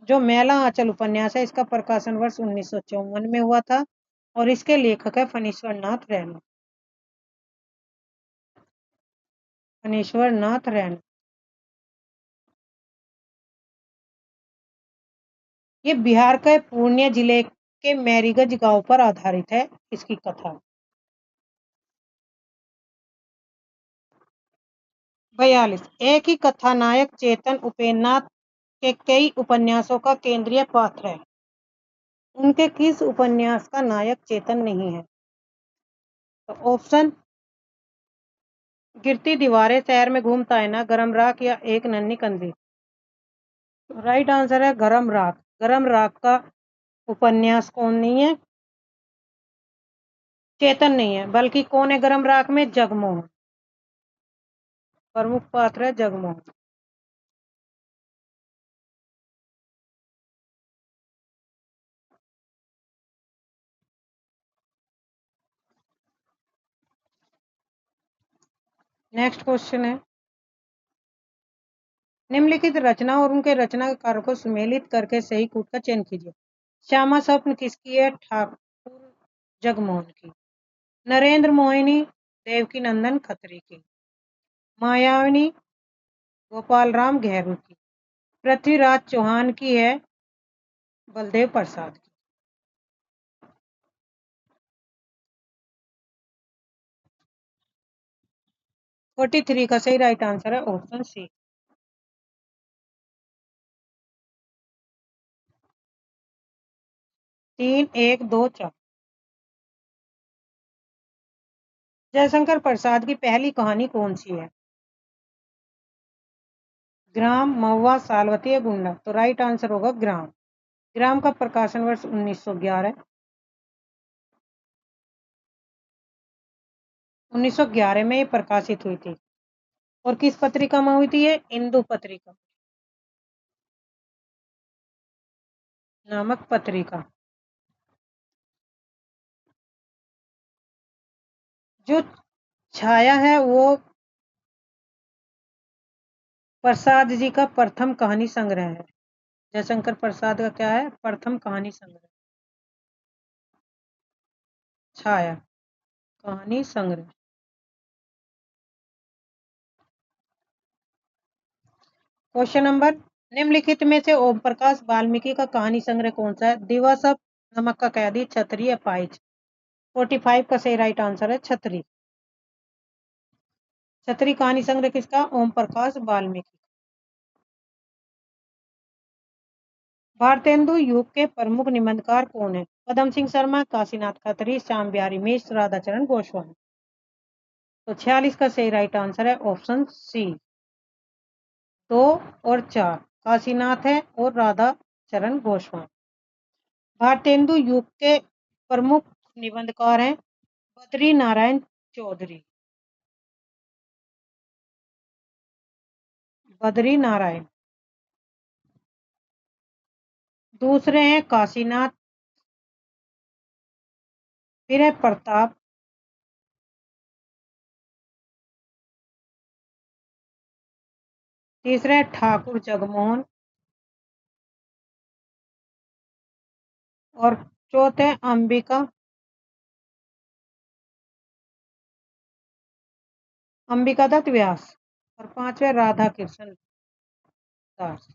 जो मैला आंचल उपन्यास है इसका प्रकाशन वर्ष 1954 में हुआ था और इसके लेखक है फणीश्वर नाथ रैना। फणीश्वर नाथ रैना। ये बिहार के पूर्णिया जिले के मैरीगंज गांव पर आधारित है इसकी कथा। 42 एक ही कथानायक चेतन उपेन्द्रनाथ के कई उपन्यासों का केंद्रीय पात्र है। उनके किस उपन्यास का नायक चेतन नहीं है? तो ऑप्शन गिरती दीवारें, शहर में घूमता है ना, गरम राख या एक नन्ही कंधी? राइट आंसर है गरम राख। गरम राख का उपन्यास कौन नहीं है? चेतन नहीं है, बल्कि कौन है गरम राख में? जगमोहन। प्रमुख पात्र है जगमोहन। नेक्स्ट क्वेश्चन है निम्नलिखित रचना और उनके रचनाकारों को सुमेलित करके सही कूट का चयन कीजिए। श्यामा स्वप्न किसकी है? ठाकुर जगमोहन की। नरेंद्र मोहिनी देवकी नंदन खत्री की। मायाविनी गोपाल राम घेरू की। पृथ्वीराज चौहान की है बलदेव प्रसाद की। 43 का सही राइट आंसर है ऑप्शन सी। 3, 1, 2, 4। जयशंकर प्रसाद की पहली कहानी कौन सी है? ग्राम, महुआ, सालवती या गुंडा? तो राइट आंसर होगा ग्राम। ग्राम का प्रकाशन वर्ष 1911। 1911 में ये प्रकाशित हुई थी और किस पत्रिका में हुई थी? ये इंदु पत्रिका नामक पत्रिका। जो छाया है वो प्रसाद जी का प्रथम कहानी संग्रह है। जयशंकर प्रसाद का क्या है? प्रथम कहानी संग्रह छाया कहानी संग्रह। क्वेश्चन नंबर निम्नलिखित में से ओम प्रकाश वाल्मीकि का कहानी संग्रह कौन सा है? दिवस, नमक का कैदी, छतरी या पाइच? 45 का सही राइट आंसर है छतरी। छतरी कहानी संग्रह किसका? ओम प्रकाश वाल्मीकि। भारतेंदु युग के प्रमुख निबंधकार कौन है? पदम सिंह शर्मा, काशीनाथ खत्री, श्याम बिहारी मिश्र, राधाचरण गोस्वामी? तो 46 का सही राइट आंसर है ऑप्शन सी। 2 और 4 काशीनाथ है और राधा चरण गोस्वामी। भारतेंदु युग के प्रमुख निबंधकार हैं बद्री नारायण चौधरी। बद्री नारायण। दूसरे हैं काशीनाथ, फिर है प्रताप, तीसरे है ठाकुर जगमोहन और चौथे अंबिका दत्त व्यास और पांचवे राधा कृष्ण दास।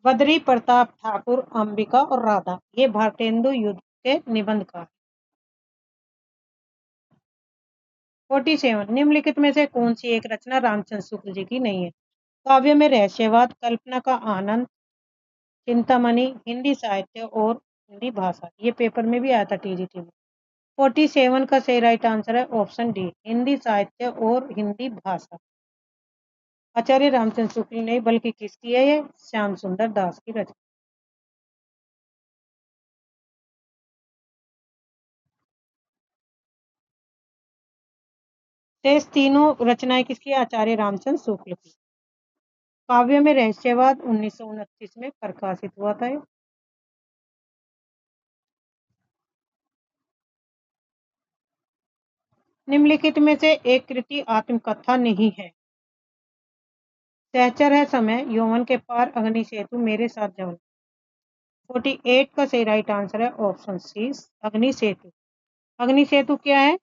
बद्री प्रताप ठाकुर, अंबिका और राधा ये भारतेंदु युद्ध के निबंधकार। 47 निम्नलिखित में से कौन सी एक रचना रामचंद्र शुक्ल जी की नहीं है? काव्य में रहस्यवाद, कल्पना का आनंद, चिंतामणि, हिंदी साहित्य और हिंदी भाषा। ये पेपर में भी आया था टीजीटी में। 47 का सही राइट आंसर है ऑप्शन डी, हिंदी साहित्य और हिंदी भाषा। आचार्य रामचंद्र शुक्ल नहीं बल्कि किसकी है ये? श्याम सुंदर दास की रचना। शेष तीनों रचनाएं किसकी? आचार्य रामचंद्र शुक्ल की। काव्य में रहस्यवाद 1929 में प्रकाशित हुआ था। निम्नलिखित में से एक कृति आत्मकथा नहीं है? सहचर है समय, यौवन के पार, अग्नि सेतु, मेरे साथ जवन। 48 का सही राइट आंसर है ऑप्शन सी, अग्नि सेतु। अग्नि सेतु क्या है?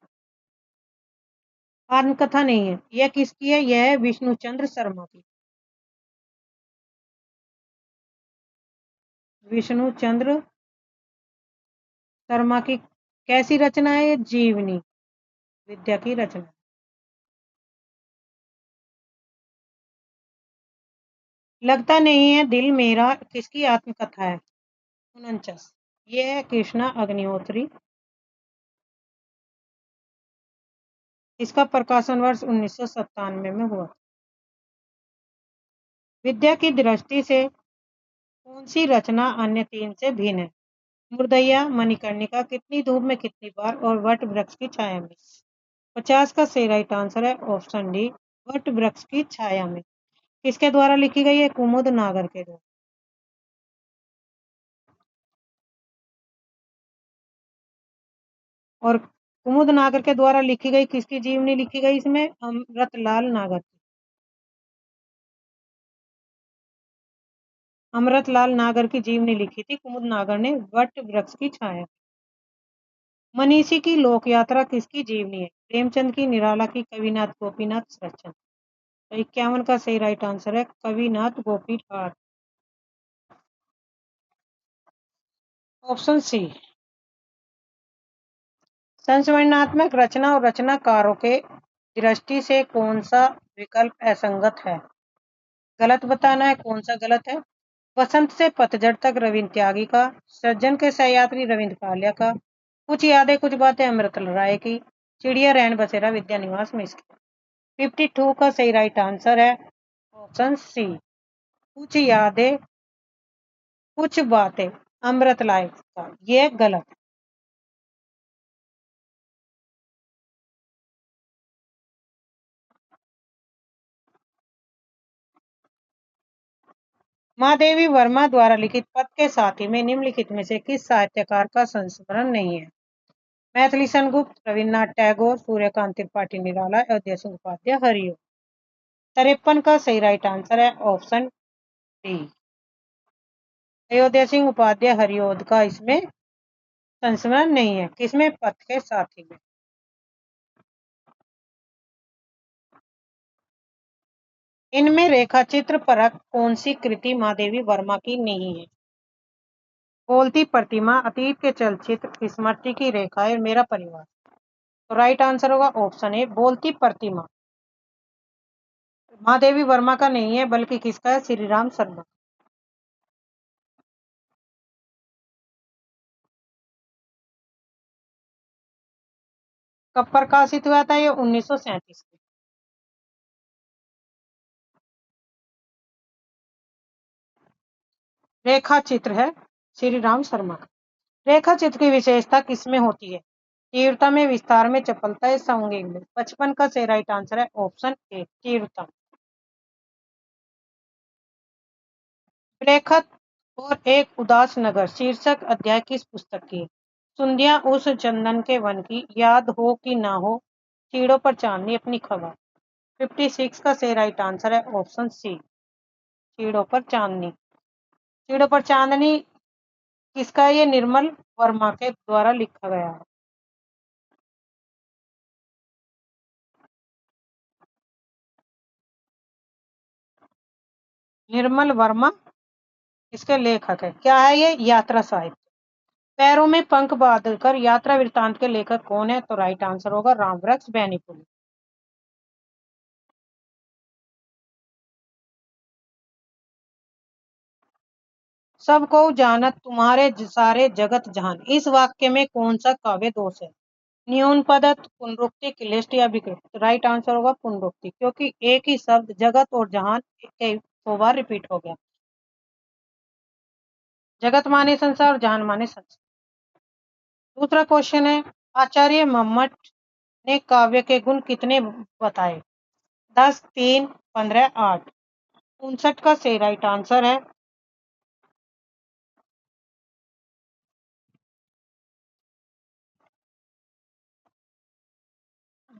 आत्मकथा नहीं है। यह किसकी है? यह है विष्णुचंद्र शर्मा की। विष्णुचंद्र शर्मा की कैसी रचना है? जीवनी विद्या की रचना। लगता नहीं है दिल मेरा किसकी आत्मकथा है? 49। ये है कृष्णा अग्निहोत्री। इसका प्रकाशन वर्ष 1997 में हुआ। विद्या की दृष्टि से कौन सी रचना अन्य तीन से भिन्न है? मुर्दैया, मणिकर्णिका, कितनी धूप में कितनी बार और वट वृक्ष की छाया में। 50 का सही राइट आंसर है ऑप्शन डी, वट वृक्ष की छाया में। किसके द्वारा लिखी गई है? कुमुद नागर के द्वारा। और कुमुद नागर के द्वारा लिखी गई किसकी जीवनी लिखी गई इसमें? अमृतलाल नागर की। अमृतलाल नागर की जीवनी लिखी थी कुमुद नागर ने, वट वृक्ष की छाया। मनीषी की लोक यात्रा किसकी जीवनी है? प्रेमचंद की, निराला की, कविनाथ गोपीनाथ शरतचंद। तो 51 का सही राइट आंसर है कविनाथ गोपीनाथ। Option C. संस्मरणात्मक रचना और रचनाकारों के दृष्टि से कौन सा विकल्प असंगत है? गलत बताना है। कौन सा गलत है? वसंत से पतझड़ तक रविंद्र त्यागी का, सज्जन के सहयात्री रविंद्र कालिया का, कुछ यादें कुछ बातें अमृतलाल राय की, चिड़िया रैन बसेरा विद्यानिवास मिश्र की। 52 का सही राइट आंसर है ऑप्शन सी, कुछ यादें कुछ बातें अमृतलाल का। ये गलत। महादेवी वर्मा द्वारा लिखित पद के साथी में निम्नलिखित में से किस साहित्यकार का संस्मरण नहीं है? मैथिली गुप्त, रविन्द्रनाथ टैगोर, सूर्यकांत त्रिपाठी निराला, अयोध्या सिंह उपाध्याय, हरिओ। 53 का सही राइट आंसर है ऑप्शन डी, अयोध्या सिंह उपाध्याय हरिओद का इसमें संस्मरण नहीं है। किसमें? पथ के साथी में। इनमें रेखाचित्र परक कौन सी कृति महादेवी वर्मा की नहीं है? बोलती प्रतिमा, अतीत के चलचित्र, स्मृति की रेखाएं, मेरा परिवार। तो राइट आंसर होगा ऑप्शन ए, बोलती प्रतिमा। महादेवी वर्मा का नहीं है बल्कि किसका है? श्री राम शर्मा। कब प्रकाशित हुआ था ये? 1937 में। रेखा चित्र है श्री राम शर्मा का। रेखा चित्र की विशेषता किसमें होती है? तीव्रता में, विस्तार में, चपलता है, संवेग में। 55 का सही राइट आंसर है ऑप्शन ए, तीव्रता। रेखा और एक उदास नगर शीर्षक अध्याय किस पुस्तक की है? सुंधिया उस चंदन के वन की, याद हो कि ना हो, चीड़ों पर चांदनी अपनी खबर। 56 का सही राइट आंसर है ऑप्शन सी, चीड़ों पर चांदनी। चीड़ों पर चांदनी किसका है? ये निर्मल वर्मा के द्वारा लिखा गया है। निर्मल वर्मा इसके लेखक है। क्या है ये? यात्रा साहित्य। पैरों में पंख बांध कर यात्रा वृत्तांत के लेखक कौन है? तो राइट आंसर होगा रामवृक्ष बैनीपुल। सबको जानत तुम्हारे सारे जगत जहान, इस वाक्य में कौन सा काव्य दोष है? न्यून पदत्व, पुनरुक्ति, क्लिष्ट या विकृत? राइट आंसर होगा पुनरुक्ति, क्योंकि एक ही शब्द जगत और जहान कई 100 बार रिपीट हो गया। जगत माने संसार, जहान माने संसार। दूसरा क्वेश्चन है, आचार्य मम्मट ने काव्य के गुण कितने बताए? 10, 3, 15, 8। 59 का सही राइट आंसर है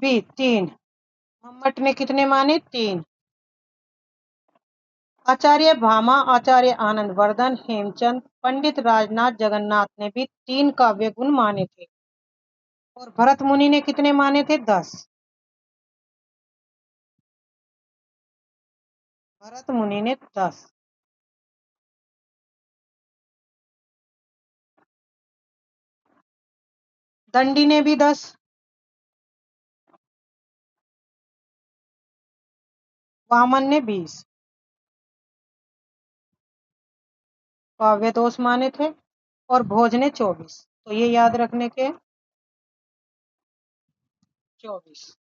बी, 3। मम्मट ने कितने माने? 3। आचार्य भामा, आचार्य आनंद वर्धन, हेमचंद, पंडित राजनाथ जगन्नाथ ने भी 3 काव्य गुण माने थे। और भरत मुनि ने कितने माने थे? 10। भरत मुनि ने 10। दंडी ने भी 10। वामन ने 20। काव्य दोष माने थे। और भोज ने 24। तो ये याद रखने के 24।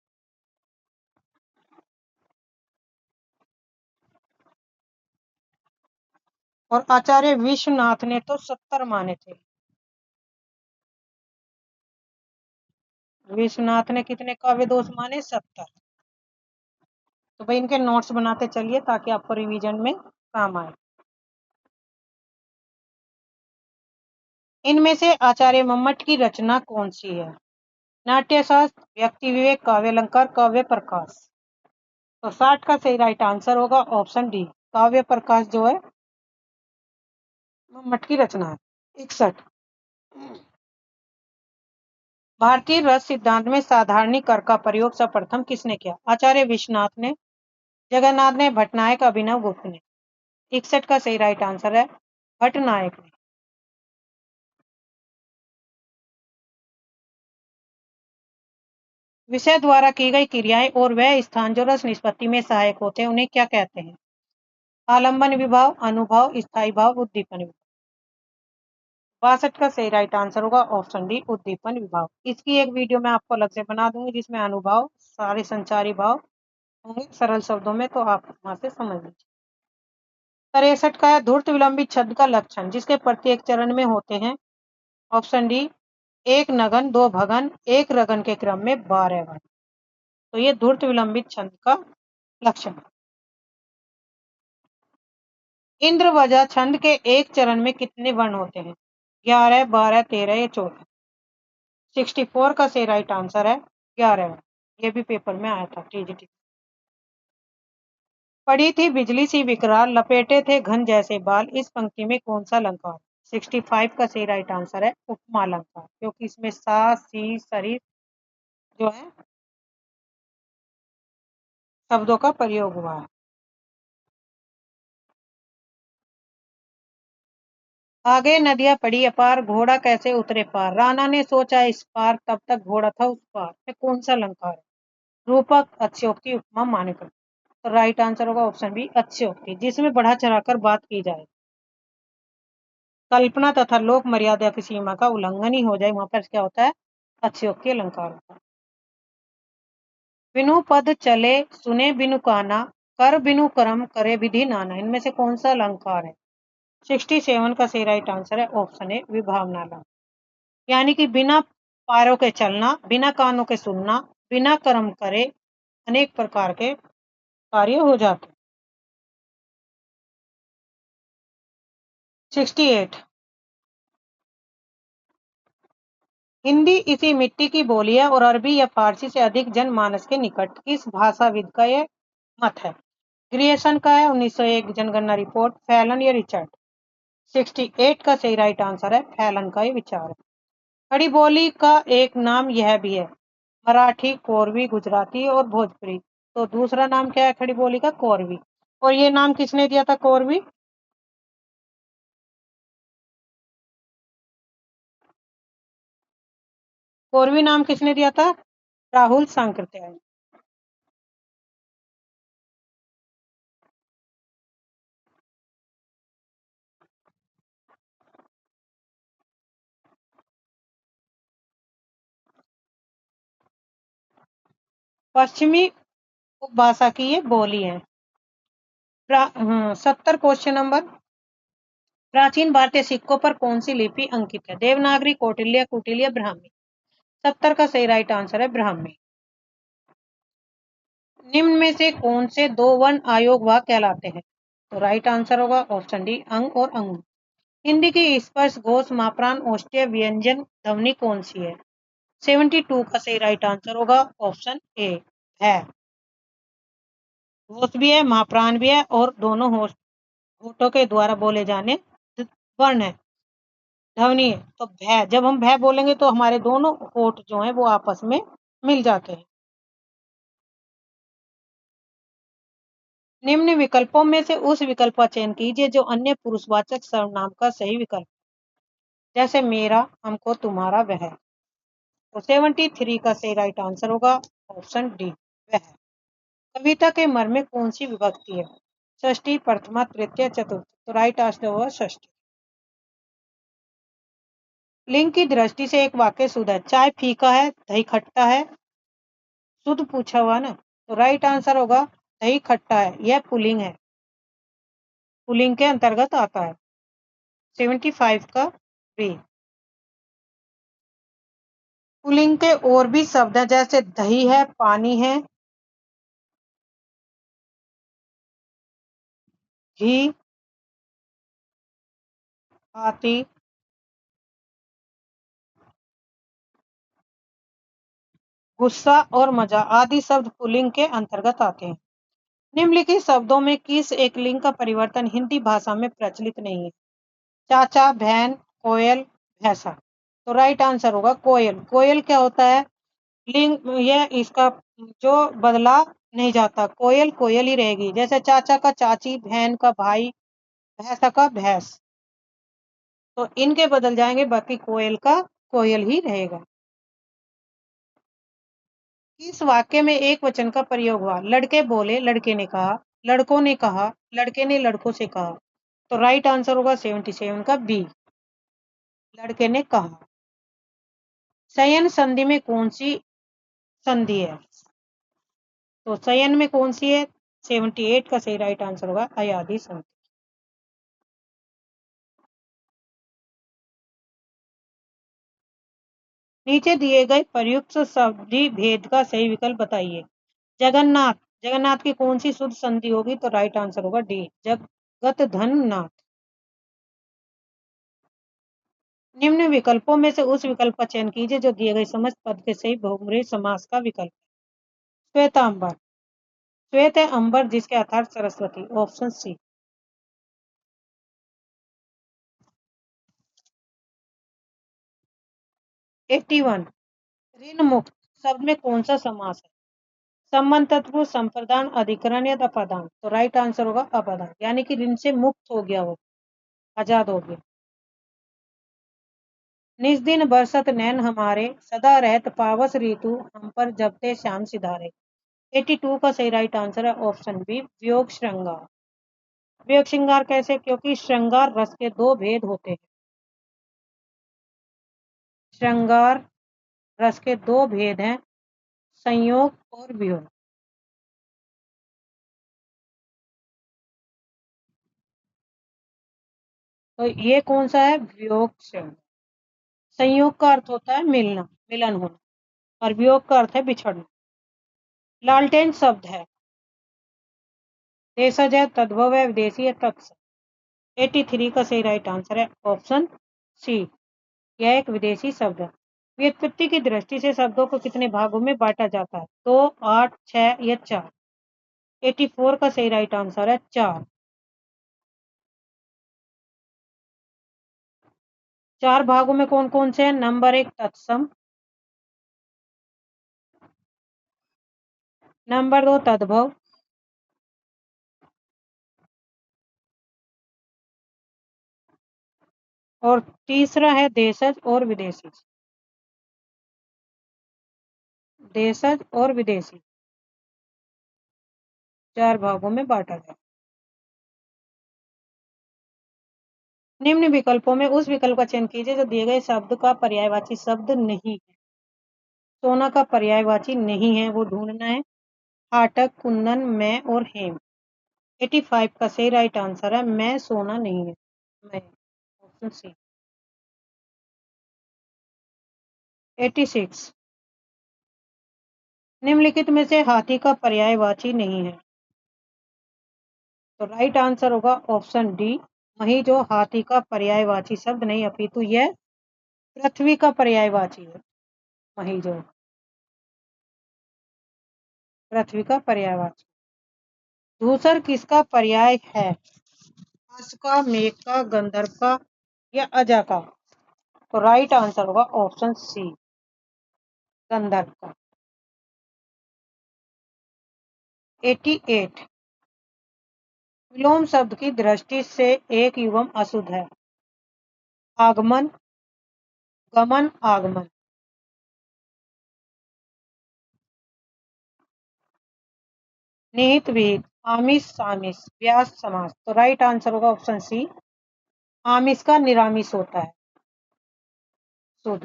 और आचार्य विश्वनाथ ने तो 70 माने थे। विश्वनाथ ने कितने काव्य दोष माने? 70। तो भाई इनके नोट्स बनाते चलिए ताकि आपको रिवीजन में काम आए। इनमें से आचार्य मम्मट की रचना कौन सी है? नाट्यशास्त्र, व्यक्ति विवेक, काव्य अलंकार, काव्य प्रकाश। तो 60 का सही राइट आंसर होगा ऑप्शन डी, काव्य प्रकाश जो है मम्मट की रचना है। 61। भारतीय रस सिद्धांत में साधारणीकरण का प्रयोग सर्वप्रथम किसने किया? आचार्य विश्वनाथ ने, जगन्नाथ ने, भट्टनायक, अभिनव गुप्त ने। 61 का सही राइट आंसर है भट्टनायक ने। विषय द्वारा की गई क्रियाएं और वह स्थान जो रस निष्पत्ति में सहायक होते हैं उन्हें क्या कहते हैं? आलंबन विभाव, अनुभाव, स्थायी भाव, उद्दीपन विभाव। 62 का सही राइट आंसर होगा ऑप्शन डी, उद्दीपन विभाव। इसकी एक वीडियो मैं आपको अलग से बना दूंगी जिसमें अनुभाव, सारे संचारी भाव होंगे सरल शब्दों में, तो आप वहां से समझ लीजिए। 63 का है, धूर्त विलंबित शब्द का लक्षण जिसके प्रत्येक चरण में होते हैं? ऑप्शन डी, एक नगन, दो भगन, एक रगन के क्रम में 12 वर्ण। तो ये धूर्त विलंबित छंद का लक्षण है। इंद्रवजा छंद के एक चरण में कितने वर्ण होते हैं? 11, 12, 13 या 14? 64 का सही राइट आंसर है 11। ये भी पेपर में आया था टीजीटी। पड़ी थी बिजली सी विकराल, लपेटे थे घन जैसे बाल, इस पंक्ति में कौन सा अलंकार? 65 का सही राइट आंसर है उपमा अलंकार, क्योंकि इसमें सा, सी, सरी जो है शब्दों का प्रयोग हुआ है। आगे नदियां पड़ी अपार, घोड़ा कैसे उतरे पार, राणा ने सोचा इस पार, तब तक घोड़ा था उस पार। ये कौन सा अलंकार है? रूपक, अतिशयोक्ति, उपमा, मान्यता। तो राइट आंसर होगा ऑप्शन बी, अतिशयोक्ति, जिसमें बढ़ा चढ़ाकर बात की जाए, कल्पना तथा लोक मर्यादा की सीमा का उल्लंघन ही हो जाए, वहां पर क्या होता है? अतिशयोक्ति अलंकार होता है। बिनु पद चले सुने बिनु काना, कर बिनु कर्म करे विधि नाना, इनमें से कौन सा अलंकार है? 67 का सही राइट आंसर है ऑप्शन ए, विभावना अलंकार। यानी कि बिना पैरों के चलना, बिना कानों के सुनना, बिना कर्म करे अनेक प्रकार के कार्य हो जाते। 68। हिंदी इसी मिट्टी की बोली है और अरबी या फारसी से अधिक जनमानस के निकट। किस भाषाविद का यह मत है? ग्रियर्सन का है, 1901 जनगणना रिपोर्ट, फैलन या रिचर्ड? 68 का सही राइट आंसर है फैलन का ये विचार है। खड़ी बोली का एक नाम यह भी है, मराठी, कोरवी, गुजराती और भोजपुरी। तो दूसरा नाम क्या है खड़ी बोली का? कोरवी। और ये नाम किसने दिया था कोरवी? कोरवी नाम किसने दिया था? राहुल सांकृत्यायन। पश्चिमी उपभाषा की ये बोली है। 70 क्वेश्चन नंबर। प्राचीन भारतीय सिक्कों पर कौन सी लिपि अंकित है? देवनागरी, कौटिल्य, कुटिल या ब्राह्मी? 70 का सही राइट आंसर है ब्राह्मी। निम्न में से कौन से दो वर्ण आयोग वाक कहलाते हैं? तो राइट आंसर होगा ऑप्शन डी, अंग और अंग। हिंदी की स्पर्श घोष माप्राण औष्ठ्य व्यंजन ध्वनि कौन सी है? 72 का सही राइट आंसर होगा ऑप्शन ए है। घोष भी है, माप्राण भी है और दोनों होठों के द्वारा बोले जाने वर्ण है, ध्वनि है। तो भय, जब हम भय बोलेंगे तो हमारे दोनों होठ जो है वो आपस में मिल जाते हैं। निम्न विकल्पों में से उस विकल्प का चयन कीजिए जो अन्य पुरुषवाचक सर्वनाम का सही विकल्प, जैसे मेरा, हमको, तुम्हारा, वह। तो 73 का सही राइट आंसर होगा ऑप्शन डी, वह। कविता के मर्म में कौन सी विभक्ति है? षष्ठी, प्रथमा, तृतीय, चतुर्थ? तो राइट आंसर होगा षष्ठी। लिंग की दृष्टि से एक वाक्य शुद्ध है। चाय फीका है, दही खट्टा है। शुद्ध पूछा हुआ ना, तो राइट आंसर होगा दही खट्टा है। यह पुल्लिंग है, पुल्लिंग के अंतर्गत आता है। 75 का बी। पुल्लिंग के और भी शब्द हैं, जैसे दही है, पानी है, घी, हाथी, गुस्सा और मजा आदि शब्द पुल्लिंग के अंतर्गत आते हैं। निम्नलिखित शब्दों में किस एक लिंग का परिवर्तन हिंदी भाषा में प्रचलित नहीं है? चाचा, बहन, कोयल, भैंसा? तो राइट आंसर होगा कोयल। कोयल क्या होता है? लिंग, यह इसका जो बदला नहीं जाता, कोयल कोयल ही रहेगी। जैसे चाचा का चाची, बहन का भाई, भैंसा का भैंस, तो इनके बदल जाएंगे, बाकी कोयल का कोयल ही रहेगा। इस वाक्य में एक वचन का प्रयोग हुआ। लड़के बोले, लड़के ने कहा, लड़कों ने कहा, लड़के ने लड़कों से कहा। तो राइट आंसर होगा 77 का बी, लड़के ने कहा। शयन संधि में कौन सी संधि है? तो शयन में कौन सी है? 78 का सही राइट आंसर होगा अयादि संधि। नीचे दिए गए प्रयुक्त संधि भेद का सही विकल्प बताइए। जगन्नाथ, जगन्नाथ की कौन सी शुद्ध संधि होगी? तो राइट आंसर होगा डी, जगत धन नाथ। निम्न विकल्पों में से उस विकल्प का चयन कीजिए जो दिए गए समस्त पद के सही बहुब्रीहि समास का विकल्प है। श्वेतांबर, श्वेत है अंबर जिसके अर्थात सरस्वती, ऑप्शन सी। 81। ऋण मुक्त शब्द में कौन सा समास है? संबंध तत्व, संप्रदान, अधिकरण या अपादान? तो राइट आंसर होगा अपादान, यानी कि ऋण से मुक्त हो गया, वो आजाद हो गया। निज दिन बरसत नैन हमारे, सदा रहत पावस ऋतु हम पर जबते श्याम सिधारे। 82 का सही राइट आंसर है ऑप्शन बी, वियोग श्रृंगार। वियोग श्रृंगार कैसे? क्योंकि श्रृंगार रस के दो भेद होते हैं। श्रृंगार रस के दो भेद हैं, संयोग और वियोग। तो ये कौन सा है? वियोग श्रृंगार। संयोग का अर्थ होता है मिलना, मिलन होना, और वियोग का अर्थ है बिछड़ना। लालटेन शब्द है, देशज है, तद्भव है, विदेशी है, तत्सम। 83 का सही राइट आंसर है ऑप्शन सी, यह एक विदेशी शब्द है। व्युत्पत्ति की दृष्टि से शब्दों को कितने भागों में बांटा जाता है? 2, 8, 6 या 4? 84 का सही राइट आंसर है 4। 4 भागों में कौन कौन से हैं? नंबर 1 तत्सम, नंबर 2 तद्भव, और तीसरा है देशज और विदेशी। देशज और विदेशी 4 भागों में बांटा जाए। निम्न विकल्पों में उस विकल्प का चयन कीजिए जो दिए गए शब्द का पर्यायवाची शब्द नहीं है। सोना का पर्यायवाची नहीं है, वो ढूंढना है। फाटक, कुंदन, मैं और हेम। 85 का सही राइट आंसर है मैं सोना नहीं है, मैं, ऑप्शन सी। 86 निम्नलिखित में से हाथी का पर्यायवाची नहीं है, तो राइट आंसर होगा ऑप्शन डी, वही जो हाथी का पर्यायवाची शब्द नहीं अपितु यह पृथ्वी का पर्यायवाची है, वही जो पृथ्वी का पर्यायवाची। धूसर किसका पर्याय है? हर्ष का, मेघ का, गंधर्व का या अजा का? तो राइट आंसर होगा ऑप्शन सी, गंधर्व का। 88 विलोम शब्द की दृष्टि से एक युग्म अशुद्ध है। आगमन, गमन, आगमन। निहित विहित, आमिष सामिष, व्यास समास। तो राइट आंसर होगा ऑप्शन सी, आमिष का निरामिष होता है, शुद्ध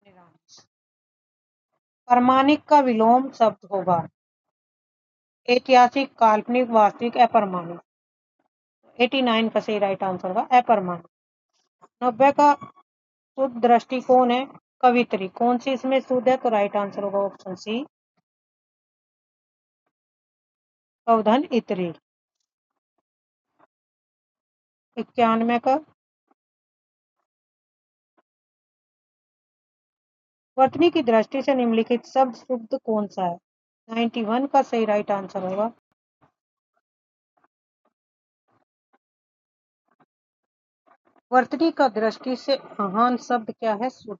निरामिष। प्रमाणिक का विलोम शब्द होगा ऐतिहासिक, काल्पनिक, वास्तविक, अप्रमाणिक। 89 का सही राइट आंसर होगा अप्रमाणिक। 90 का शुद्ध दृष्टिकोण है कवित्री, कौन सी इसमें शुद्ध है? तो राइट आंसर होगा ऑप्शन सी, कवधन इतरी। 91 का वर्तनी की दृष्टि से निम्नलिखित शब्द शुद्ध कौन सा है? 91 का सही राइट आंसर होगा वर्तनी का दृष्टि से आहान शब्द क्या है? शुद्ध,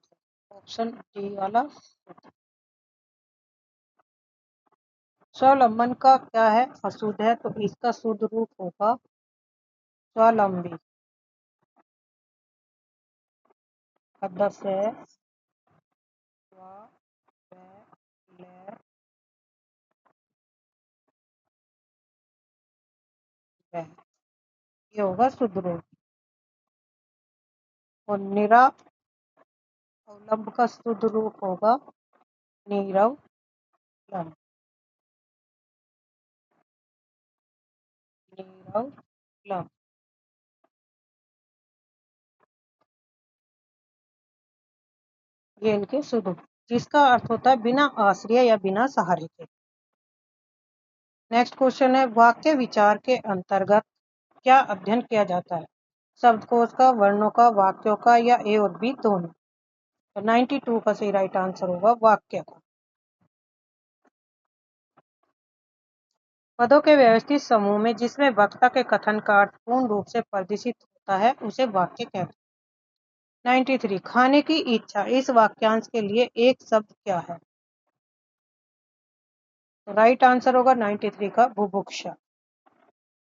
ऑप्शन डी वाला। स्वावलंबन का क्या है? अशुद्ध है, तो इसका शुद्ध रूप होगा स्वावलंबी। 10 है स्वा, वे, ले, वे। ये होगा शुद्ध रूप। और निरा अवलंब का शुद्ध रूप होगा नीरव लंब। नीरव लंब, ये इनके शुद्ध रूप, जिसका अर्थ होता है बिना आश्रय या बिना सहारे के। नेक्स्ट क्वेश्चन है, वाक्य विचार के अंतर्गत क्या अध्ययन किया जाता है? शब्दकोश का, वर्णों का, वाक्यों का या ए और बी दोनों? तो 92 का सही राइट आंसर होगा वाक्य का। पदों के व्यवस्थित समूह में जिसमें वक्ता के कथन का अर्थ पूर्ण रूप से प्रदर्शित होता है उसे वाक्य कहते हैं। 93 खाने की इच्छा, इस वाक्यांश के लिए एक शब्द क्या है? तो राइट आंसर होगा 93 का बुभुक्षा,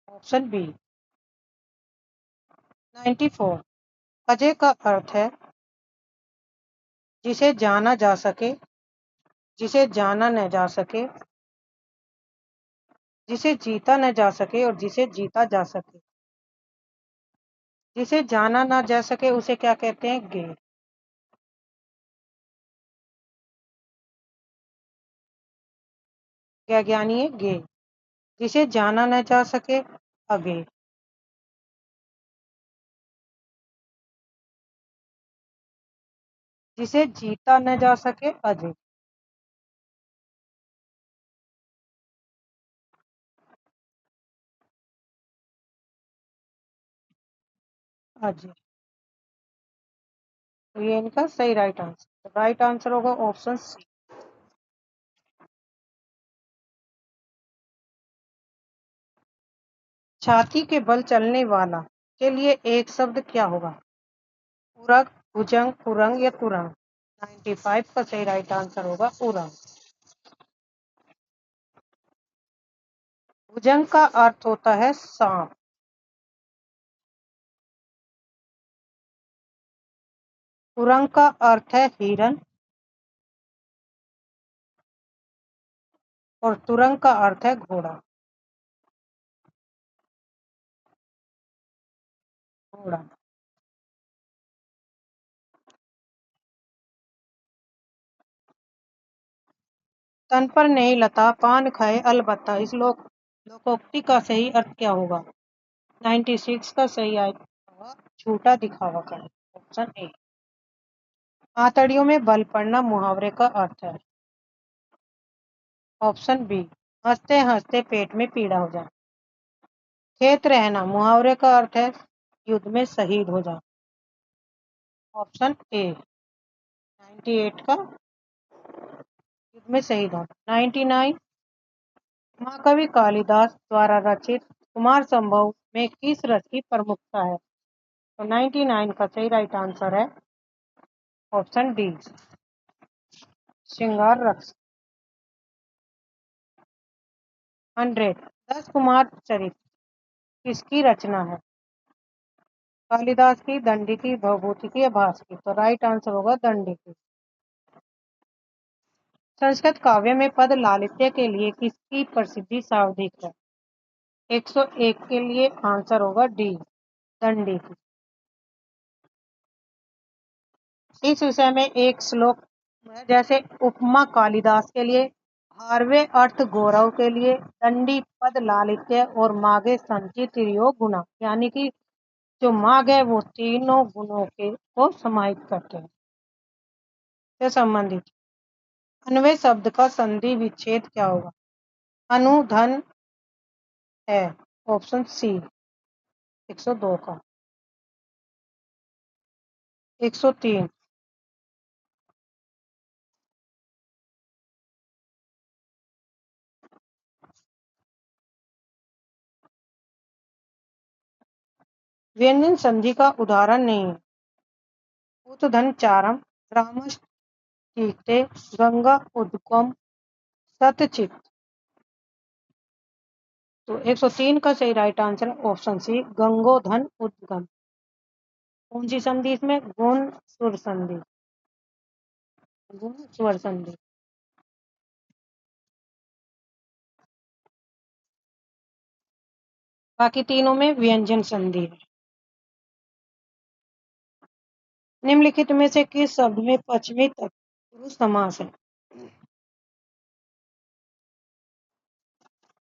ऑप्शन बी। 94 अजय का अर्थ है जिसे जाना जा सके, जिसे जाना न जा सके, जिसे जीता न जा सके और जिसे जीता जा सके। जिसे जाना ना जा सके उसे क्या कहते हैं? गे। क्या ज्ञानी है? गे। जिसे जाना न जा सके, अगे। जिसे जीता न जा सके, अजय। राज्य। तो ये इनका सही राइट आंसर। राइट आंसर होगा ऑप्शन सी। छाती के बल चलने वाला के लिए एक शब्द क्या होगा? पूरक, भुजंग, कुरंग या तुरंग? 95 का सही राइट आंसर होगा उरंग। भुजंग का अर्थ होता है सांप। कुरंग का अर्थ है हिरन। और तुरंग का अर्थ है घोड़ा। घोड़ा। तन पर नहीं लता पान खाए अलबत्ता, इस लोकोक्ति का सही अर्थ क्या होगा? 96 का सही अर्थ होगा झूठा दिखावा करना। Option A. आंतड़ियों में बल पड़ना मुहावरे का अर्थ है। Option B. हंसते हंसते पेट में पीड़ा हो जाए। खेत रहना मुहावरे का अर्थ है युद्ध में शहीद हो जाना। Option A. 98 का युद्ध में शहीद होना। 99 महाकवि कालिदास द्वारा रचित कुमार संभव में किस रस की प्रमुखता है? तो 99 का सही राइट आंसर है ऑप्शन डी, श्रृंगार रस। 100 10 कुमार चरित्र किसकी रचना है? कालिदास की, दंडी की, भवभूति की या भास की? तो राइट आंसर होगा दंडी की। संस्कृत काव्य में पद लालित्य के लिए किसकी प्रसिद्धि सर्वाधिक है? 101 के लिए आंसर होगा डी, दंडी की। इस विषय में एक श्लोक है, जैसे उपमा कालिदास के लिए, हार्वे अर्थ गौरव के लिए, दंडी पद लालित्य और मागे संचित योग गुणा, यानी कि जो माग है वो तीनों गुणों के को समाहित करते हैं से संबंधित। अन्वय शब्द का संधि विच्छेद क्या होगा? अनुधन है। Option C. 102 का। 103। व्यंजन संधि का उदाहरण नहीं है। उतधन चारम, ग्रामस्तीर्थे, गंगा उद्गम, सतचित। तो 103 का सही राइट आंसर ऑप्शन सी, गंगोधन उद्गम। कौन सी संधि इसमें? गुण सुर संधि। गुण स्वर संधि। बाकी तीनों में व्यंजन संधि है। निम्नलिखित में से किस शब्द में पश्चिमी तत्पुरुष समास है?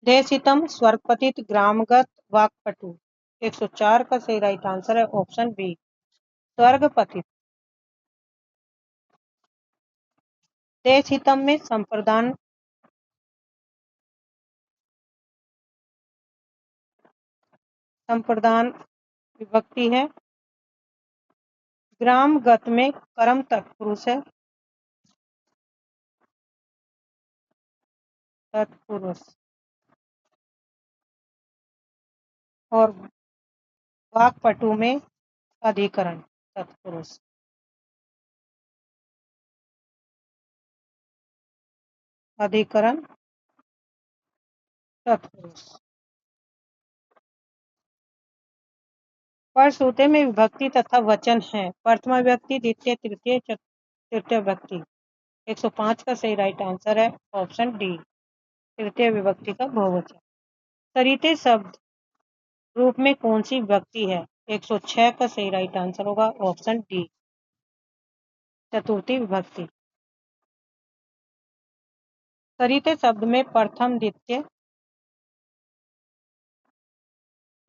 देशितम, स्वर्गपतित, ग्रामगत, वाक्पटु। 104 का सही राइट आंसर है ऑप्शन बी, स्वर्गपतित। देशितम में संप्रदान विभक्ति है। ग्रामगत में कर्म तत्पुरुष है। तत्पुरुष। और वाक्पटु में अधिकरण तत्पुरुष। अधिकरण तत्पुरुष। परसूते में विभक्ति तथा वचन है। प्रथमा व्यक्ति, द्वितीय, तृतीय, तृतीय व्यक्ति। 105 का सही राइट आंसर है ऑप्शन डी, तृतीय विभक्ति का बहुवचन। सरिते शब्द रूप में कौन सी विभक्ति है? 106 का सही राइट आंसर होगा ऑप्शन डी, चतुर्थी विभक्ति। सरिते शब्द में प्रथम, द्वितीय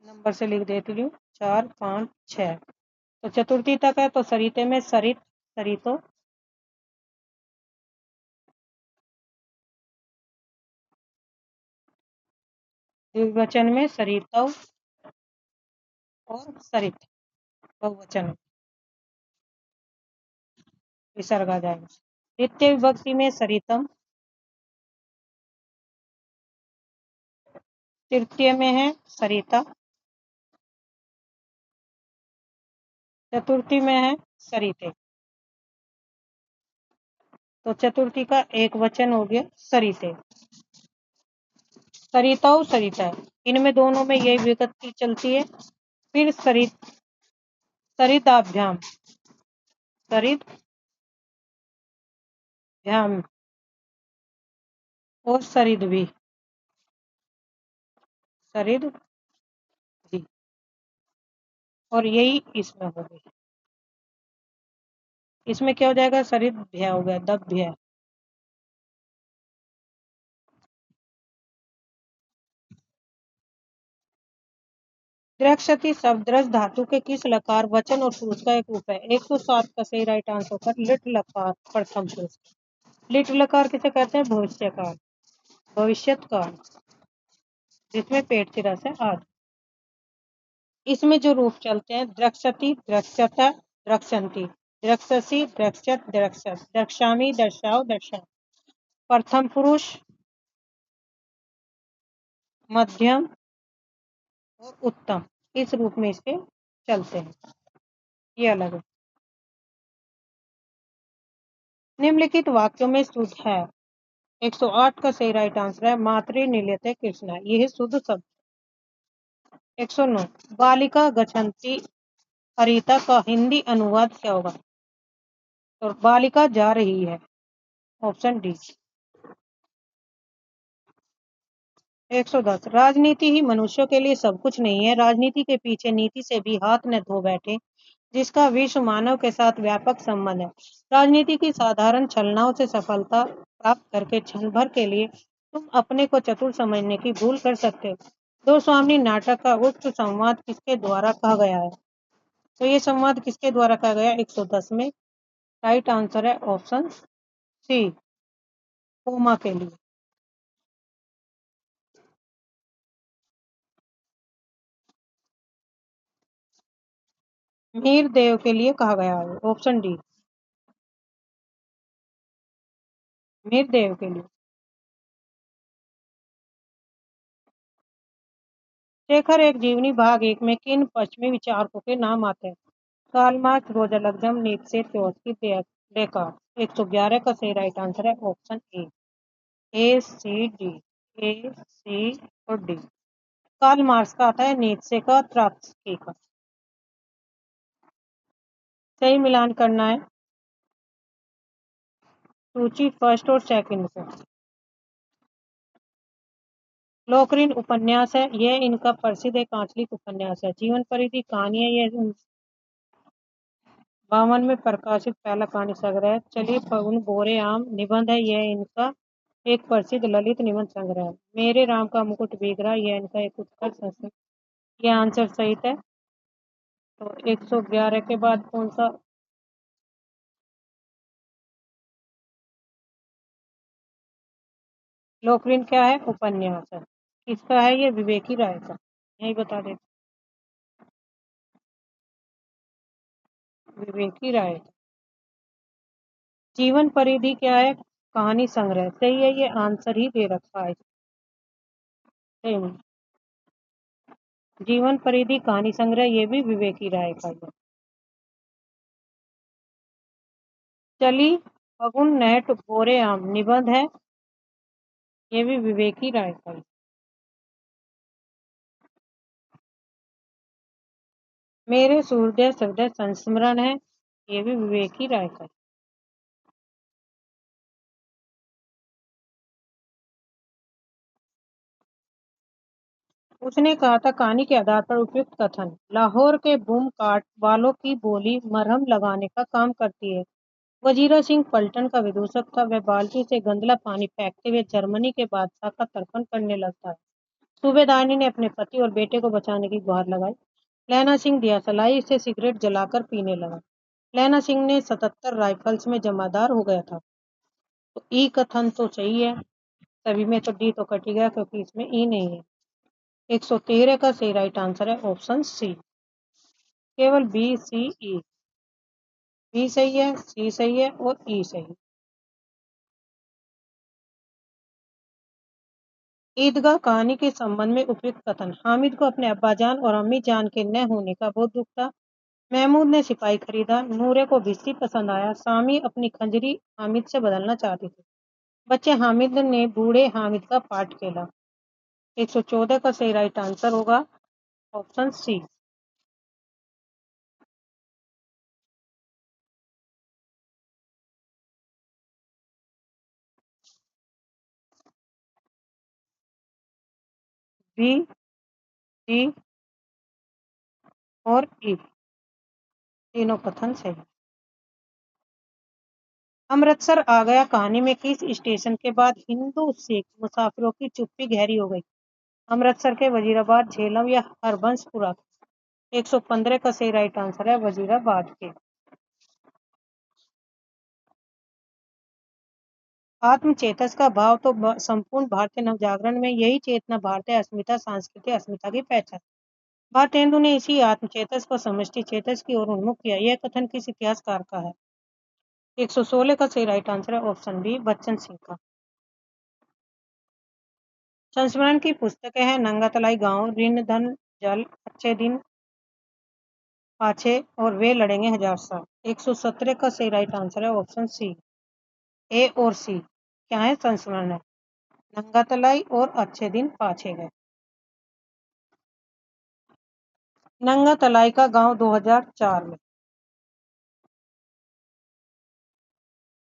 नंबर से लिख देती हूँ, 4, 5, 6। तो चतुर्थी तक है, तो सरिते में सरित, सरितो। द्विवचन में सरितव और सरित। बहुवचन विसर्ग आ जाएगा। द्वितीय विभक्ति में सरितम, तृतीय में है सरिता, चतुर्थी में है सरिते। तो चतुर्थी का एक वचन हो गया सरिते। सरिताओ सरिता, इनमें दोनों में यही विभक्ति चलती है। फिर सरिदाभ्याम, सरिदभ्याम और सरिद्भि, सरिद्भि, और यही इसमें हो गई। इसमें क्या हो जाएगा, सरिद्भ्य हो गया, दभ्य। द्रक्षति शब्द रस धातु के किस लकार, वचन और पुरुष का एक रूप है? 107 का सही राइट आंसर पर लिट लकार प्रथम पुरुष। लिट लकार किसे कहते हैं? भविष्य काल, भविष्यत काल, जिसमें पेट की रस है आदि। इसमें जो रूप चलते हैं, द्रक्षति, द्रक्षता, द्रक्षन्ति, द्रक्षसी, द्रक्षत, द्रक्षत, द्रक्षामी, दर्शाओ, दर्शा। प्रथम पुरुष, मध्यम और उत्तम, इस रूप में इसके चलते हैं। ये अलग है। निम्नलिखित वाक्यों में शुद्ध है। 108 का सही राइट आंसर है मातृ निलयते कृष्णा, यह शुद्ध शब्द। 109 बालिका गच्छन्ति हरिता का हिंदी अनुवाद क्या होगा? तो बालिका जा रही है, ऑप्शन डी। 110 राजनीति ही मनुष्यों के लिए सब कुछ नहीं है, राजनीति के पीछे नीति से भी हाथ न धो बैठे, जिसका विश्व मानव के साथ व्यापक संबंध है। राजनीति की साधारण छलनाओं से सफलता प्राप्त करके क्षण भर के लिए तुम अपने को चतुर समझने की भूल कर सकते हो। दो स्वामी नाटक का उक्त संवाद किसके द्वारा कहा गया है? तो ये संवाद किसके द्वारा कहा गया? 110 में राइट आंसर है ऑप्शन सी, पोमा के लिए। मीर देव के लिए कहा गया है, ऑप्शन डी, मीर देव के लिए। शेखर एक जीवनी भाग 1 में किन पश्चिमी विचारकों के नाम आते हैं? Karl Marx, Rosa Luxemburg, Nietzsche, Trotsky, Descartes. 111 का सही राइट आंसर है option A C D, A C और डी। कार्ल मार्क्स का आता है, नीत्शे का, त्रोत्स्की का। सही मिलान करना है सूची फर्स्ट और सेकंड को। लोकरीन उपन्यास है, यह इनका प्रसिद्ध एक आंचलिक उपन्यास है। जीवन परिधि कहानी है, यह 52 में प्रकाशित पहला कहानी संग्रह है। चलिए फगुन बोरे आम निबंध है, यह इनका एक प्रसिद्ध ललित निबंध संग्रह है। मेरे राम का मुकुट बिगड़ा, यह इनका एक उत्कृष्ट संस्कृत। यह आंसर सही है। तो 111 के बाद कौन सा? लोकरीन क्या है? उपन्यास है। किसका है? ये विवेकी राय का, यही बता देते, विवेकी राय। जीवन परिधि क्या है? कहानी संग्रह। सही है, ये आंसर ही दे रखा है। सही। जीवन परिधि कहानी संग्रह, ये भी विवेकी राय का है। चली फगुन नेट बोरे आम निबंध है, ये भी विवेकी राय का है। मेरे सूर्योदय हृदय संस्मरण है, ये भी विवेकी राय का है। उसने कहा था कहानी के आधार पर उपयुक्त कथन। लाहौर के बूम काट वालों की बोली मरहम लगाने का काम करती है। वजीरा सिंह पलटन का विदूषक था, वह बाल्टी से गंदला पानी फेंकते हुए जर्मनी के बादशाह का तर्पण करने लगता है। सूबेदारनी ने अपने पति और बेटे को बचाने की गुहार लगाई। लैना सिंह दियासलाई से सिगरेट जलाकर पीने लगा। लैना सिंह ने 77 राइफल्स में जमादार हो गया था। तो ई कथन तो सही है सभी में, तो डी तो कट गया क्योंकि इसमें ई नहीं है। 113 का सही राइट आंसर है ऑप्शन सी। केवल बी, सी, ई। बी सही है, सी सही है और ई सही है। ईदगाह कहानी के संबंध में उपयुक्त कथन। हामिद को अपने अब्बाजान और अम्मी जान के न होने का बहुत दुख था। महमूद ने सिपाही खरीदा। नूरे को भिश्ती पसंद आया। सामी अपनी खंजरी हामिद से बदलना चाहती थी। बच्चे हामिद ने बूढ़े हामिद का पाठ खेला। 114 का सही राइट आंसर होगा ऑप्शन सी। बी, डी और ई तीनों कथन सही। अमृतसर आ गया कहानी में किस स्टेशन के बाद हिंदू सिख मुसाफिरों की चुप्पी गहरी हो गई? अमृतसर के, वजीराबाद, झेलम या हरबंसपुरा? 115 का सही राइट आंसर है वजीराबाद के। आत्म चेतस का भाव तो संपूर्ण भारतीय नवजागरण में यही चेतना भारतीय अस्मिता, सांस्कृतिक अस्मिता की पहचान। भारतेंदु ने इसी आत्म चेतस को समष्टि चेतस की ओर उन्मुख किया। यह कथन किस इतिहासकार का है? 116 का सही राइट आंसर है ऑप्शन बी, बच्चन सिंह का। संस्मरण की पुस्तकें हैं नंगा तलाई गांव, ऋण धन जल, अच्छे दिन पाछे और वे लड़ेंगे हजार साल। 117 का सही राइट आंसर है ऑप्शन सी। ए और सी क्या है? संस्मरण है नंगा तलाई और अच्छे दिन पाछे गए। नंगा तलाई का गांव 2004 में।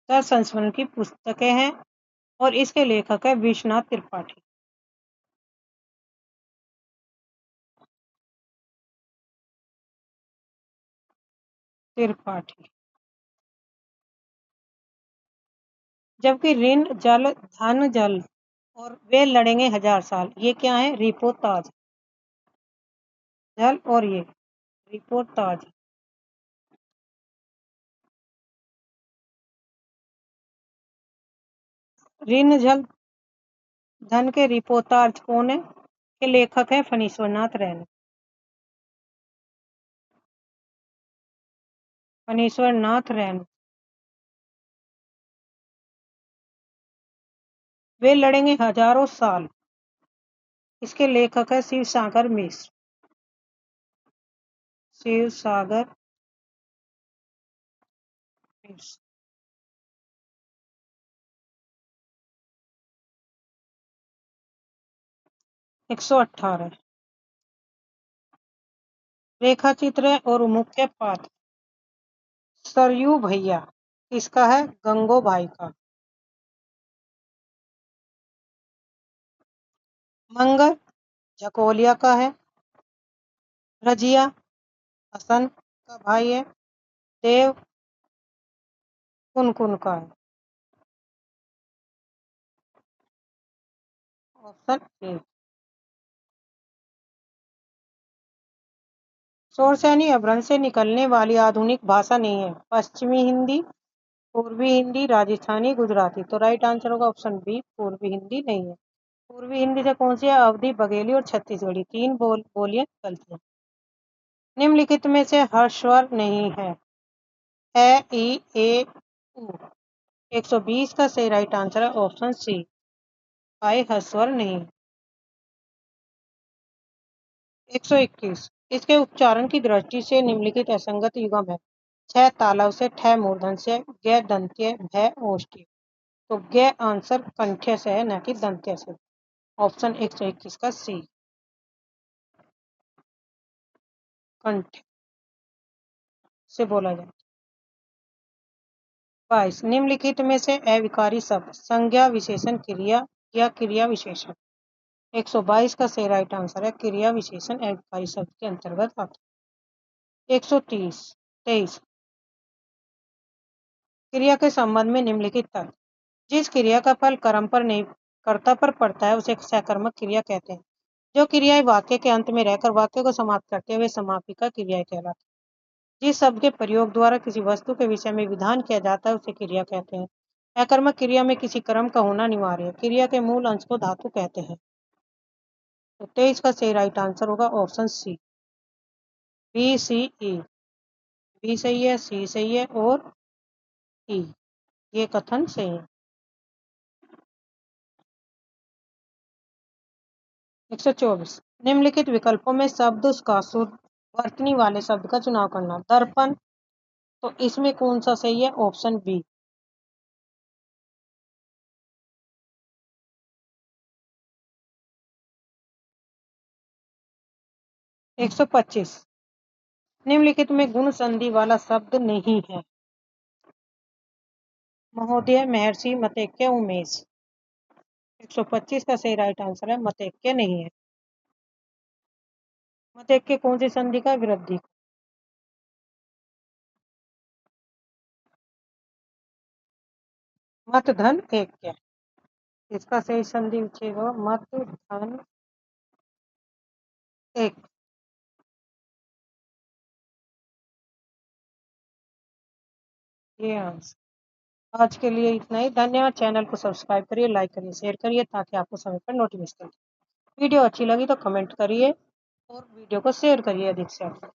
चार संस्मरण की पुस्तकें हैं और इसके लेखक है विश्वनाथ त्रिपाठी। त्रिपाठी। जबकि ऋण जल धन जल और वे लड़ेंगे हजार साल, ये क्या है? रिपोर्ताज। जल और ये रिपोर्ताज। ऋण जल धन के रिपोर्ताज कौन है? के लेखक है फणीश्वरनाथ रैना। फणीश्वरनाथ रैना। वे लड़ेंगे हजारों साल, इसके लेखक है शिव सागर मिश्र। शिव सागर मिश्र। 118। रेखा चित्र और मुख्य पात्र। सरयू भैया किसका है? गंगो भाई का। मंगर झकोलिया का है। रजिया हसन का भाई है। देव कुनकुन का है। ऑप्शन ए। शोरसैनी अपभ्रंश से निकलने वाली आधुनिक भाषा नहीं है। पश्चिमी हिंदी, पूर्वी हिंदी, राजस्थानी, गुजराती। तो राइट आंसर होगा ऑप्शन बी, पूर्वी हिंदी नहीं है। पूर्वी हिंदी से कौन सी है? अवधी, बघेली और छत्तीसगढ़ी। तीन बोलियां निकलती हैं। निम्नलिखित में से हर स्वर नहीं है। ए, ई, ए, उ। 120 का सही राइट आंसर है ऑप्शन सी, आए हर स्वर नहीं। 121 इसके उच्चारण की दृष्टि से निम्नलिखित असंगत युग्म है। छ तालव से, ठ मूर्धन से, ग दंत्य, भ ओष्ठ्य। तो ग आंसर कंठ्य से है, न कि दंत्य से। ऑप्शन 121 का सी, कंठ से बोला जाए। 22 निम्नलिखित में से अविकारी शब्द संज्ञा, विशेषण, क्रिया या क्रिया विशेषण। 122 का सही राइट आंसर है क्रिया विशेषण अविकारी शब्द के अंतर्गत आता है। 123 क्रिया के संबंध में निम्नलिखित तथ्य। जिस क्रिया का फल कर्म पर नहीं कर्ता पर पड़ता है उसे सकर्मक क्रिया कहते हैं। जो क्रियाएं वाक्य के अंत में रहकर वाक्य को समाप्त करते हैं वे समापिका क्रियाएं कहलाती हैं। जिस शब्द के प्रयोग द्वारा किसी वस्तु के विषय में विधान किया जाता है उसे क्रिया कहते हैं। अकर्मक क्रिया में किसी कर्म का होना अनिवार्य है। क्रिया के मूल अंश को धातु कहते हैं। तो 23 का सही राइट आंसर होगा ऑप्शन सी, बी सी ई, बी सही है, सी सही है और ई, ये कथन सही है। 124 निम्नलिखित विकल्पों में शब्द का शुद्ध वर्तनी वाले शब्द का चुनाव करना। दर्पण, तो इसमें कौन सा सही है? Option B. 125 निम्नलिखित में गुण संधि वाला शब्द नहीं है। महोदय, महर्षि, मतैक्य, उमेश। 125 का सही राइट आंसर है मतैक्य नहीं है। मतैक्य कौन सी संधि का? वृद्धि। मत धन ऐक्य, इसका सही संधि होगा मत धन एक। ये आंसर। आज के लिए इतना ही। धन्यवाद। चैनल को सब्सक्राइब करिए, लाइक करिए, शेयर करिए ताकि आपको समय पर नोटिफिकेशन। वीडियो अच्छी लगी तो कमेंट करिए और वीडियो को शेयर करिए अधिक से अधिक।